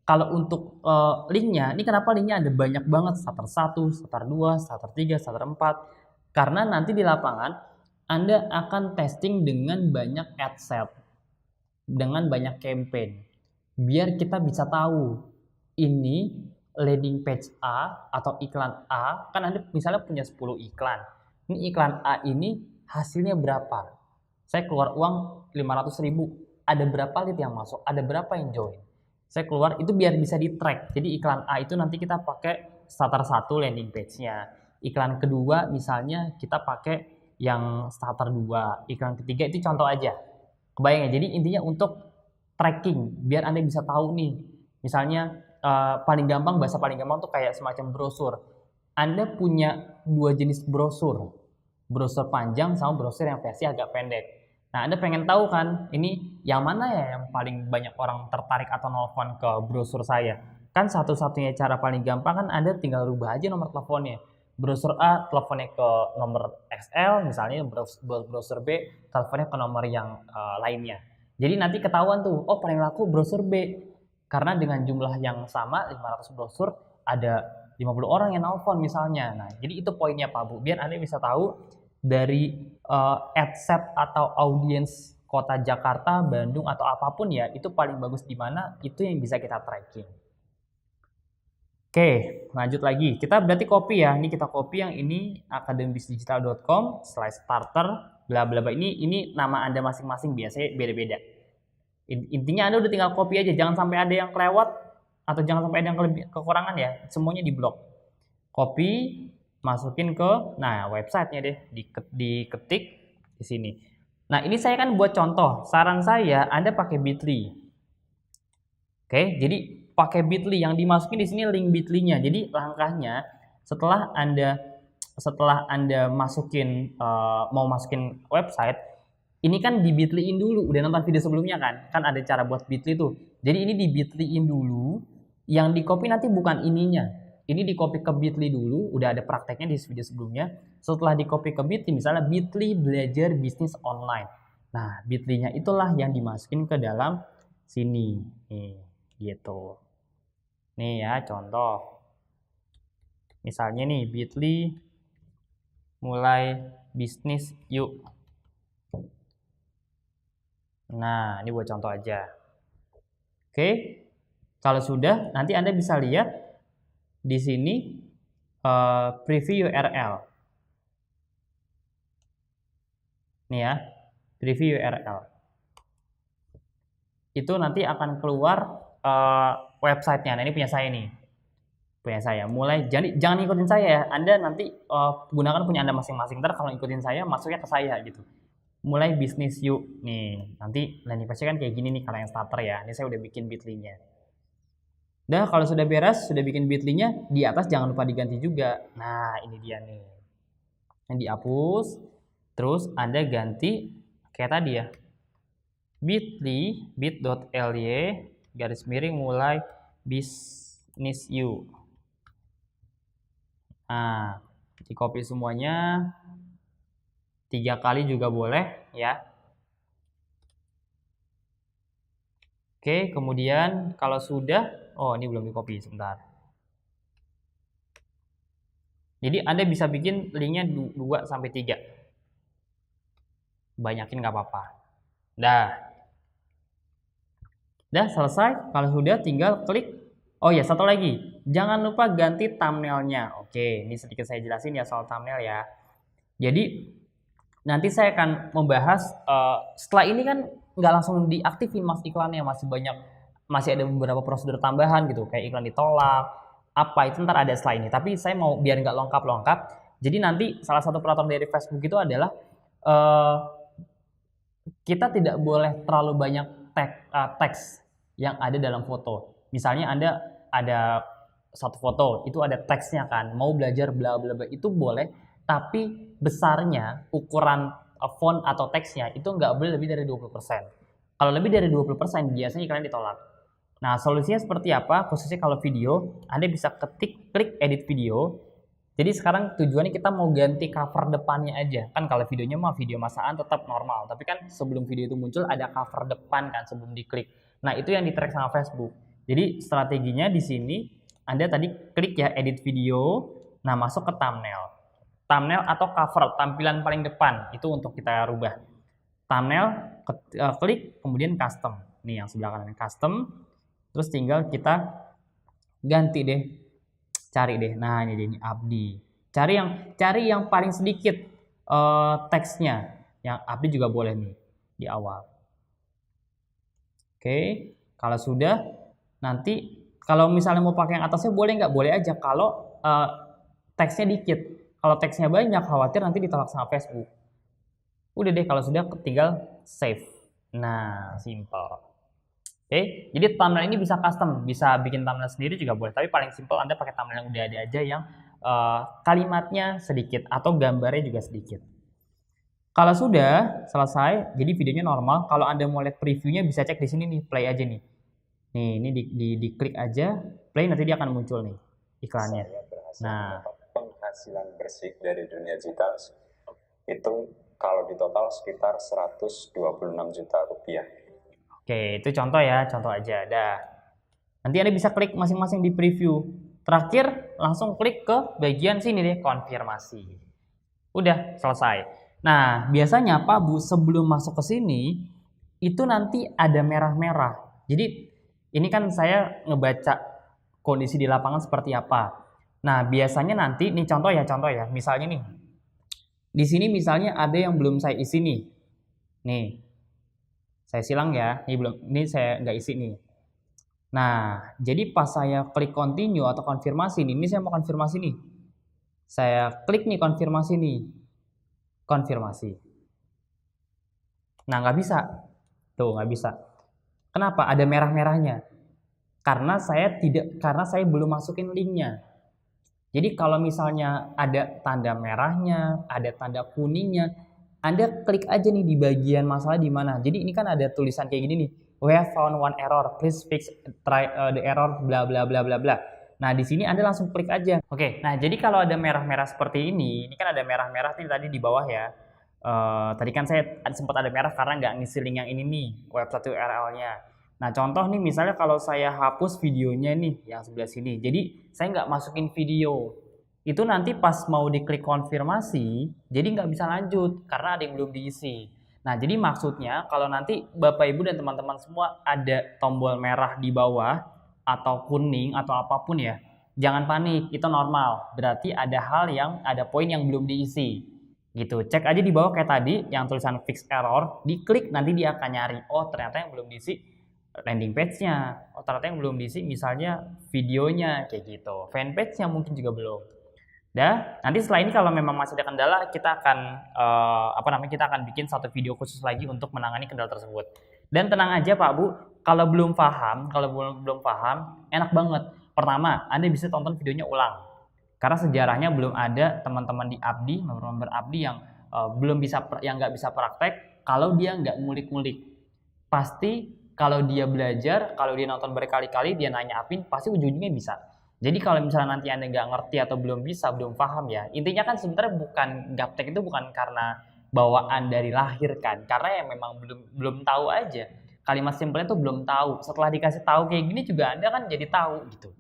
Kalau untuk linknya, ini kenapa linknya ada banyak banget? Starter 1, starter 2, starter 3, starter 4. Karena nanti di lapangan Anda akan testing dengan banyak ad set, dengan banyak campaign. Biar kita bisa tahu ini landing page A atau iklan A, kan Anda misalnya punya 10 iklan. Ini iklan A ini hasilnya berapa? Saya keluar uang 500.000, ada berapa lead yang masuk, ada berapa yang join. Saya keluar, itu biar bisa di track. Jadi iklan A itu nanti kita pakai starter 1 landing page-nya. Iklan kedua misalnya kita pakai yang starter 2. Iklan ketiga itu contoh aja. Kebayang ya? Jadi intinya untuk tracking, biar Anda bisa tahu nih. Misalnya paling gampang, bahasa paling gampang tuh kayak semacam brosur. Anda punya 2 jenis brosur. Brosur panjang sama brosur yang versi agak pendek. Nah, Anda pengen tahu kan, ini yang mana ya yang paling banyak orang tertarik atau nelfon ke brosur saya? Kan satu-satunya cara paling gampang kan Anda tinggal rubah aja nomor teleponnya. Brosur A teleponnya ke nomor XL, misalnya brosur B teleponnya ke nomor yang lainnya. Jadi nanti ketahuan tuh, oh paling laku brosur B. Karena dengan jumlah yang sama, 500 brosur, ada 50 orang yang nelfon misalnya. Nah, jadi itu poinnya Pak Bu, biar Anda bisa tahu dari ad set atau audiens kota Jakarta, Bandung atau apapun ya, itu paling bagus di mana, itu yang bisa kita tracking. Oke, lanjut lagi. Kita berarti copy ya. Ini kita copy yang ini akademibisdigital.com/starter bla bla bla. Ini nama Anda masing-masing, biasanya beda-beda. Intinya Anda udah tinggal copy aja, jangan sampai ada yang kelewat atau jangan sampai ada yang kekurangan ya. Semuanya di blok. Copy, masukin ke websitenya deh, diketik di sini. Nah, ini saya kan buat contoh. Saran saya Anda pakai Bitly. Oke, jadi pakai Bitly, yang dimasukin di sini link Bitly-nya. Jadi langkahnya setelah Anda masukin mau masukin website, ini kan di Bitly-in dulu. Udah nonton video sebelumnya kan? Kan ada cara buat Bitly tuh. Jadi ini di Bitly-in dulu. Yang di copy nanti bukan ininya. Ini di copy ke Bitly dulu. Udah ada prakteknya di video sebelumnya. Setelah di copy ke Bitly, misalnya Bitly belajar bisnis online. Nah, Bitly-nya itulah yang dimasukin ke dalam sini. Nih, gitu. Nih ya, contoh. Misalnya nih, Bitly mulai bisnis yuk. Nah, ini buat contoh aja. Oke, kalau sudah, nanti Anda bisa lihat di sini preview URL. Nih ya, preview URL. Itu nanti akan keluar websitenya. Nah, ini punya saya nih. Punya saya. Mulai, jangan ikutin saya ya. Anda nanti gunakan punya Anda masing-masing. Ntar kalau ikutin saya, masuknya ke saya gitu. Mulai bisnis yuk. Nih, nanti landing page kan kayak gini nih kalau yang starter ya. Ini saya udah bikin Bitly-nya. Nah, kalau sudah beres, sudah bikin Bitly-nya, di atas jangan lupa diganti juga. Nah, ini dia nih. Yang dihapus, terus Anda ganti kayak tadi ya. bit.ly garis miring mulai bisnis you. Nah, di copy semuanya 3 kali juga boleh ya. Oke, kemudian kalau sudah, oh ini belum di copy sebentar. Jadi Anda bisa bikin linknya 2 sampai 3. Banyakin nggak apa-apa. Dah selesai. Kalau sudah tinggal klik. Oh ya, satu lagi. Jangan lupa ganti thumbnailnya. Oke, ini sedikit saya jelasin ya soal thumbnail ya. Jadi nanti saya akan membahas setelah ini kan nggak langsung diaktifin mas iklannya, masih ada beberapa prosedur tambahan gitu, kayak iklan ditolak, apa itu ntar ada setelah ini. Tapi saya mau biar nggak lengkap. Jadi nanti salah satu peraturan dari Facebook itu adalah kita tidak boleh terlalu banyak teks yang ada dalam foto. Misalnya Anda ada satu foto, itu ada teksnya kan, mau belajar bla bla bla, itu boleh, tapi besarnya, ukuran font atau teksnya itu nggak boleh lebih dari 20%. Kalau lebih dari 20%, biasanya iklan ditolak. Nah, solusinya seperti apa? Khususnya kalau video, Anda bisa klik edit video. Jadi sekarang tujuannya kita mau ganti cover depannya aja. Kan kalau videonya mah video masaan tetap normal. Tapi kan sebelum video itu muncul ada cover depan kan sebelum diklik. Nah, itu yang di-track sama Facebook. Jadi strateginya di sini Anda tadi klik ya edit video. Nah, masuk ke thumbnail. Thumbnail atau cover, tampilan paling depan. Itu untuk kita rubah. Thumbnail, klik, kemudian custom. Nih yang sebelah kanan custom. Terus tinggal kita ganti deh. Cari deh. Nah, ini Abdi. Cari yang paling sedikit teksnya. Yang Abdi juga boleh nih di awal. Oke, kalau sudah nanti kalau misalnya mau pakai yang atasnya boleh nggak? Boleh aja kalau teksnya dikit. Kalau teksnya banyak khawatir nanti ditolak sama Facebook. Udah deh kalau sudah tinggal save. Nah, simple. Oke, jadi thumbnail ini bisa custom, bisa bikin thumbnail sendiri juga boleh. Tapi paling simple Anda pakai thumbnail yang udah ada aja yang kalimatnya sedikit atau gambarnya juga sedikit. Kalau sudah selesai, jadi videonya normal. Kalau Anda mau lihat previewnya bisa cek di sini nih, play aja nih. Nih, ini diklik aja, play nanti dia akan muncul nih iklannya. Nah, penghasilan bersih dari dunia digital itu kalau di total sekitar 126 juta rupiah. Oke, itu contoh ya, contoh aja. Dah. Nanti Anda bisa klik masing-masing di preview. Terakhir, langsung klik ke bagian sini deh, konfirmasi. Udah, selesai. Nah, biasanya Pak Bu, sebelum masuk ke sini, itu nanti ada merah-merah. Jadi, ini kan saya ngebaca kondisi di lapangan seperti apa. Nah, biasanya nanti, nih contoh ya, misalnya nih. Di sini misalnya ada yang belum saya isi nih. Nih. Saya silang ya, ini saya nggak isi nih. Nah, jadi pas saya klik continue atau konfirmasi nih, ini saya mau konfirmasi nih. Saya klik nih konfirmasi nih. Konfirmasi. Nah, nggak bisa. Tuh, nggak bisa. Kenapa? Ada merah-merahnya. Karena saya belum masukin linknya. Jadi kalau misalnya ada tanda merahnya, ada tanda kuningnya, Anda klik aja nih di bagian masalah di mana. Jadi ini kan ada tulisan kayak gini nih. We have found one error. Please fix the error bla bla bla bla bla. Nah, di sini Anda langsung klik aja. Oke, nah jadi kalau ada merah-merah seperti ini kan ada merah-merah nih tadi di bawah ya. Tadi kan saya sempat ada merah karena nggak ngisi link yang ini nih, website URL-nya. Nah, contoh nih misalnya kalau saya hapus videonya nih yang sebelah sini. Jadi saya nggak masukin video. Itu nanti pas mau diklik konfirmasi, jadi nggak bisa lanjut karena ada yang belum diisi. Nah, jadi maksudnya kalau nanti Bapak Ibu dan teman-teman semua ada tombol merah di bawah atau kuning atau apapun ya, jangan panik, itu normal. Berarti ada poin yang belum diisi. Gitu. Cek aja di bawah kayak tadi yang tulisan fix error, diklik nanti dia akan nyari. Oh, ternyata yang belum diisi landing page-nya. Oh, ternyata yang belum diisi misalnya videonya kayak gitu. Fanpage-nya mungkin juga belum. Nanti setelah ini kalau memang masih ada kendala, kita akan kita akan bikin satu video khusus lagi untuk menangani kendala tersebut. Dan tenang aja Pak Bu, kalau belum paham, enak banget. Pertama, Anda bisa tonton videonya ulang. Karena sejarahnya belum ada teman-teman member Abdi yang nggak bisa praktek kalau dia nggak ngulik-ngulik. Pasti kalau dia belajar, kalau dia nonton berkali-kali, dia nanya Apin, pasti ujung-ujungnya bisa. Jadi kalau misalnya nanti Anda nggak ngerti atau belum paham ya, intinya kan sebenarnya gaptek itu bukan karena bawaan dari lahir kan, karena ya memang belum tahu aja. Kalimat simpelnya tuh belum tahu. Setelah dikasih tahu kayak gini juga Anda kan jadi tahu gitu.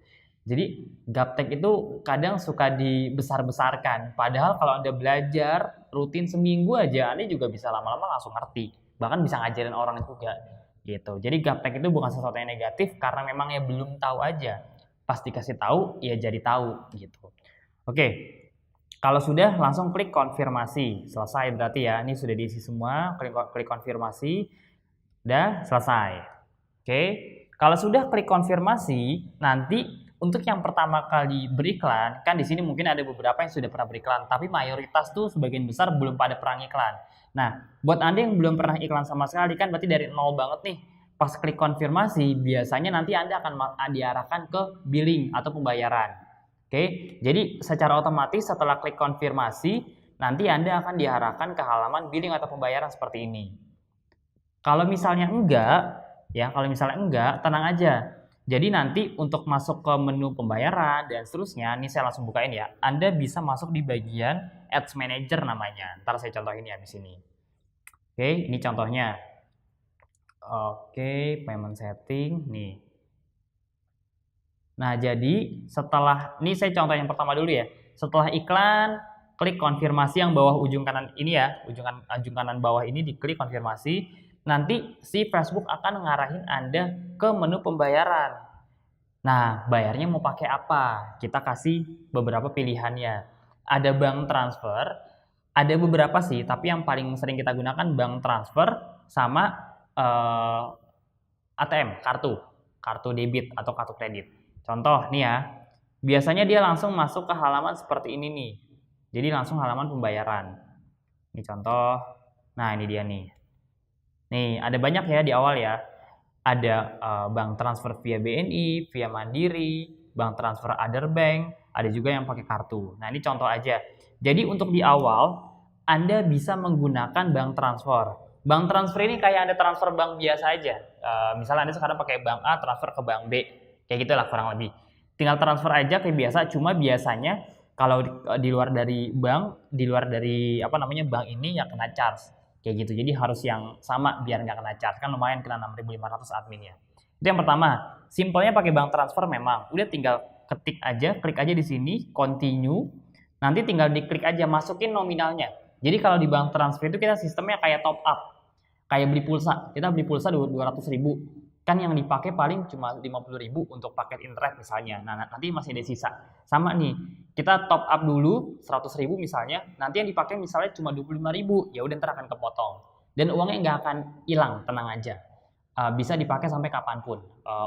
Jadi gaptek itu kadang suka dibesar-besarkan. Padahal kalau Anda belajar rutin seminggu aja, Anda juga bisa lama-lama langsung ngerti. Bahkan bisa ngajarin orang juga. Gitu. Jadi gaptek itu bukan sesuatu yang negatif karena memang ya belum tahu aja. Pas dikasih tahu ya jadi tahu gitu. Oke. Kalau sudah langsung klik konfirmasi. Selesai berarti ya. Ini sudah diisi semua, klik konfirmasi. Udah selesai. Oke. Kalau sudah klik konfirmasi, nanti untuk yang pertama kali beriklan, kan di sini mungkin ada beberapa yang sudah pernah beriklan, tapi mayoritas tuh sebagian besar belum pada pernah iklan. Nah, buat Anda yang belum pernah iklan sama sekali kan berarti dari nol banget nih. Pas klik konfirmasi, biasanya nanti Anda akan diarahkan ke billing atau pembayaran. Oke, jadi secara otomatis setelah klik konfirmasi, nanti Anda akan diarahkan ke halaman billing atau pembayaran seperti ini. Kalau misalnya enggak, tenang aja. Jadi nanti untuk masuk ke menu pembayaran dan seterusnya, ini saya langsung bukain ya. Anda bisa masuk di bagian Ads Manager namanya. Ntar saya contohin ya di sini. Oke, ini contohnya. Oke, payment setting nih. Nah, jadi ini saya contoh yang pertama dulu ya. Setelah iklan, klik konfirmasi yang bawah ujung kanan ini ya, ujung kanan bawah ini diklik konfirmasi. Nanti si Facebook akan ngarahin Anda ke menu pembayaran. Nah, bayarnya mau pakai apa? Kita kasih beberapa pilihannya. Ada bank transfer, ada beberapa sih, tapi yang paling sering kita gunakan bank transfer sama ATM, kartu debit atau kartu kredit. Contoh nih ya, biasanya dia langsung masuk ke halaman seperti ini nih. Jadi langsung halaman pembayaran. Ini contoh, nah ini dia nih. Nih, ada banyak ya di awal ya. Ada bank transfer via BNI, via Mandiri, bank transfer other bank, ada juga yang pakai kartu. Nah, ini contoh aja. Jadi untuk di awal, Anda bisa menggunakan bank transfer. Bank transfer ini kayak Anda transfer bank biasa aja. Misalnya Anda sekarang pakai bank A, transfer ke bank B. Kayak gitulah kurang lebih. Tinggal transfer aja kayak biasa, cuma biasanya kalau di luar dari bank, bank ini ya kena charge. Kayak gitu, jadi harus yang sama biar nggak kena charge, kan lumayan kena 6.500 admin ya. Itu yang pertama, simpelnya pakai bank transfer memang, udah tinggal klik aja di sini, continue, nanti tinggal diklik aja, masukin nominalnya. Jadi kalau di bank transfer itu kita sistemnya kayak top up, kayak beli pulsa, kita beli pulsa 200.000, kan yang dipakai paling cuma 50.000 untuk paket internet misalnya, nah nanti masih ada sisa. Sama nih, kita top up dulu 100.000 misalnya, nanti yang dipakai misalnya cuma 25.000, ya udah ntar akan kepotong. Dan uangnya nggak akan hilang, tenang aja. Bisa dipakai sampai kapanpun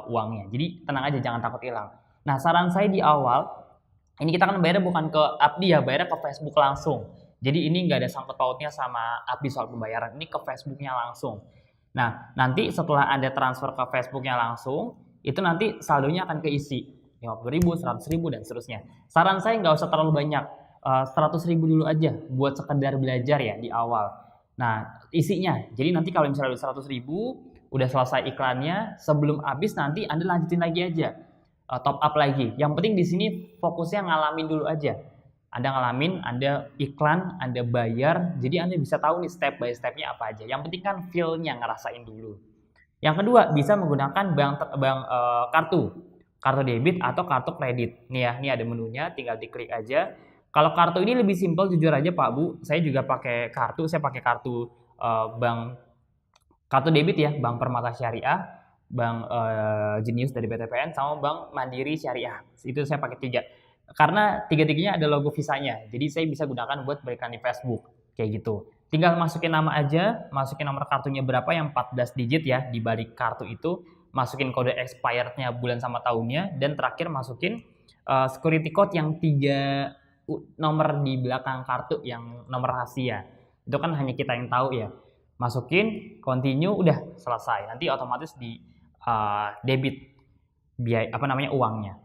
uangnya. Jadi tenang aja, jangan takut hilang. Nah, saran saya di awal, ini kita kan bayarnya bukan ke Abdi ya, bayarnya ke Facebook langsung. Jadi ini nggak ada sangkut pautnya sama API soal pembayaran, ini ke Facebooknya langsung. Nah, nanti setelah Anda transfer ke Facebooknya langsung, itu nanti saldonya akan keisi 50.000, 100.000 dan seterusnya. Saran saya nggak usah terlalu banyak, 100.000 dulu aja buat sekedar belajar ya di awal. Nah, isinya, jadi nanti kalau misalnya udah 100.000, udah selesai iklannya, sebelum habis nanti Anda lanjutin lagi aja, top up lagi. Yang penting di sini fokusnya ngalamin dulu aja. Anda ngalamin, Anda iklan, Anda bayar, jadi Anda bisa tahu nih step by stepnya apa aja. Yang penting kan feel-nya ngerasain dulu. Yang kedua, bisa menggunakan kartu debit atau kartu kredit. Nih ya, ini ada menunya, tinggal diklik aja. Kalau kartu ini lebih simpel, jujur aja Pak Bu, saya juga pakai kartu, saya pakai kartu kartu debit ya, Bank Permata Syariah, Bank Jenius dari BTPN, sama Bank Mandiri Syariah. Itu saya pakai 3. Karena tiga-tiganya ada logo visanya, jadi saya bisa gunakan buat beriklan di Facebook, kayak gitu. Tinggal masukin nama aja, masukin nomor kartunya berapa, yang 14 digit ya, di balik kartu itu, masukin kode expirednya bulan sama tahunnya, dan terakhir masukin security code yang 3 nomor di belakang kartu, yang nomor rahasia. Itu kan hanya kita yang tahu ya. Masukin, continue, udah selesai. Nanti otomatis di debit biaya uangnya.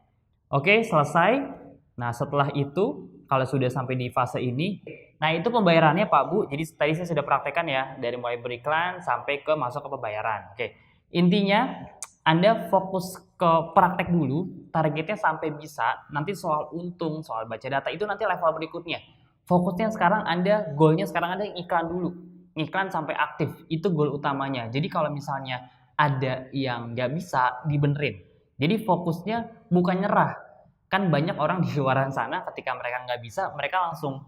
Oke, selesai. Nah, setelah itu, kalau sudah sampai di fase ini, nah itu pembayarannya Pak Bu. Jadi tadi saya sudah praktekkan ya, dari mulai beriklan sampai ke masuk ke pembayaran. Oke, intinya Anda fokus ke praktek dulu, targetnya sampai bisa. Nanti soal untung, soal baca data, itu nanti level berikutnya. Fokusnya sekarang goalnya sekarang Anda iklan dulu. Iklan sampai aktif, itu goal utamanya. Jadi kalau misalnya ada yang nggak bisa, dibenerin. Jadi fokusnya bukan nyerah. Kan banyak orang di luaran sana ketika mereka nggak bisa, mereka langsung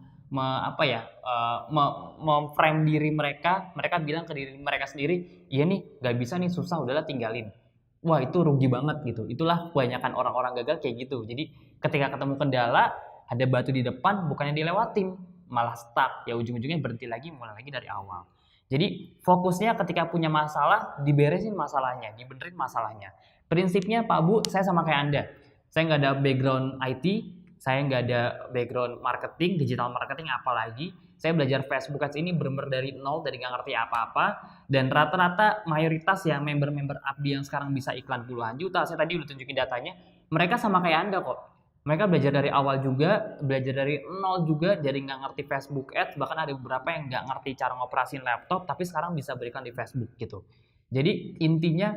memframe diri mereka bilang ke diri mereka sendiri, iya nih nggak bisa nih, susah, udahlah tinggalin. Wah, itu rugi banget gitu. Itulah kebanyakan orang-orang gagal kayak gitu. Jadi ketika ketemu kendala, ada batu di depan, bukannya dilewatin, malah stuck, ya ujung-ujungnya berhenti lagi, mulai lagi dari awal. Jadi fokusnya ketika punya masalah, diberesin masalahnya, dibenerin masalahnya. Prinsipnya Pak Bu, saya sama kayak Anda. Saya nggak ada background IT, saya nggak ada background marketing, digital marketing apalagi. Saya belajar Facebook Ads ini benar-benar dari nol, dari nggak ngerti apa-apa. Dan rata-rata mayoritas ya member-member Abdi yang sekarang bisa iklan puluhan juta, saya tadi udah tunjukin datanya, mereka sama kayak Anda kok. Mereka belajar dari awal juga, belajar dari nol juga, dari nggak ngerti Facebook Ads, bahkan ada beberapa yang nggak ngerti cara ngoperasin laptop, tapi sekarang bisa beriklan di Facebook gitu. Jadi intinya,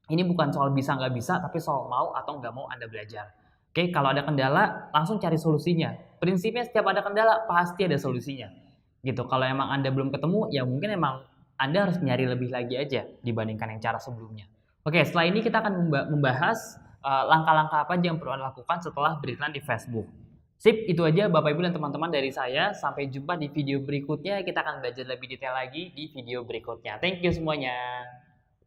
ini bukan soal bisa nggak bisa, tapi soal mau atau nggak mau Anda belajar. Oke, kalau ada kendala, langsung cari solusinya. Prinsipnya setiap ada kendala, pasti ada solusinya. Gitu. Kalau emang Anda belum ketemu, ya mungkin emang Anda harus nyari lebih lagi aja dibandingkan yang cara sebelumnya. Oke, setelah ini kita akan membahas langkah-langkah apa aja yang perlu Anda lakukan setelah beriklan di Facebook. Sip, itu aja Bapak Ibu dan teman-teman dari saya. Sampai jumpa di video berikutnya. Kita akan belajar lebih detail lagi di video berikutnya. Thank you semuanya.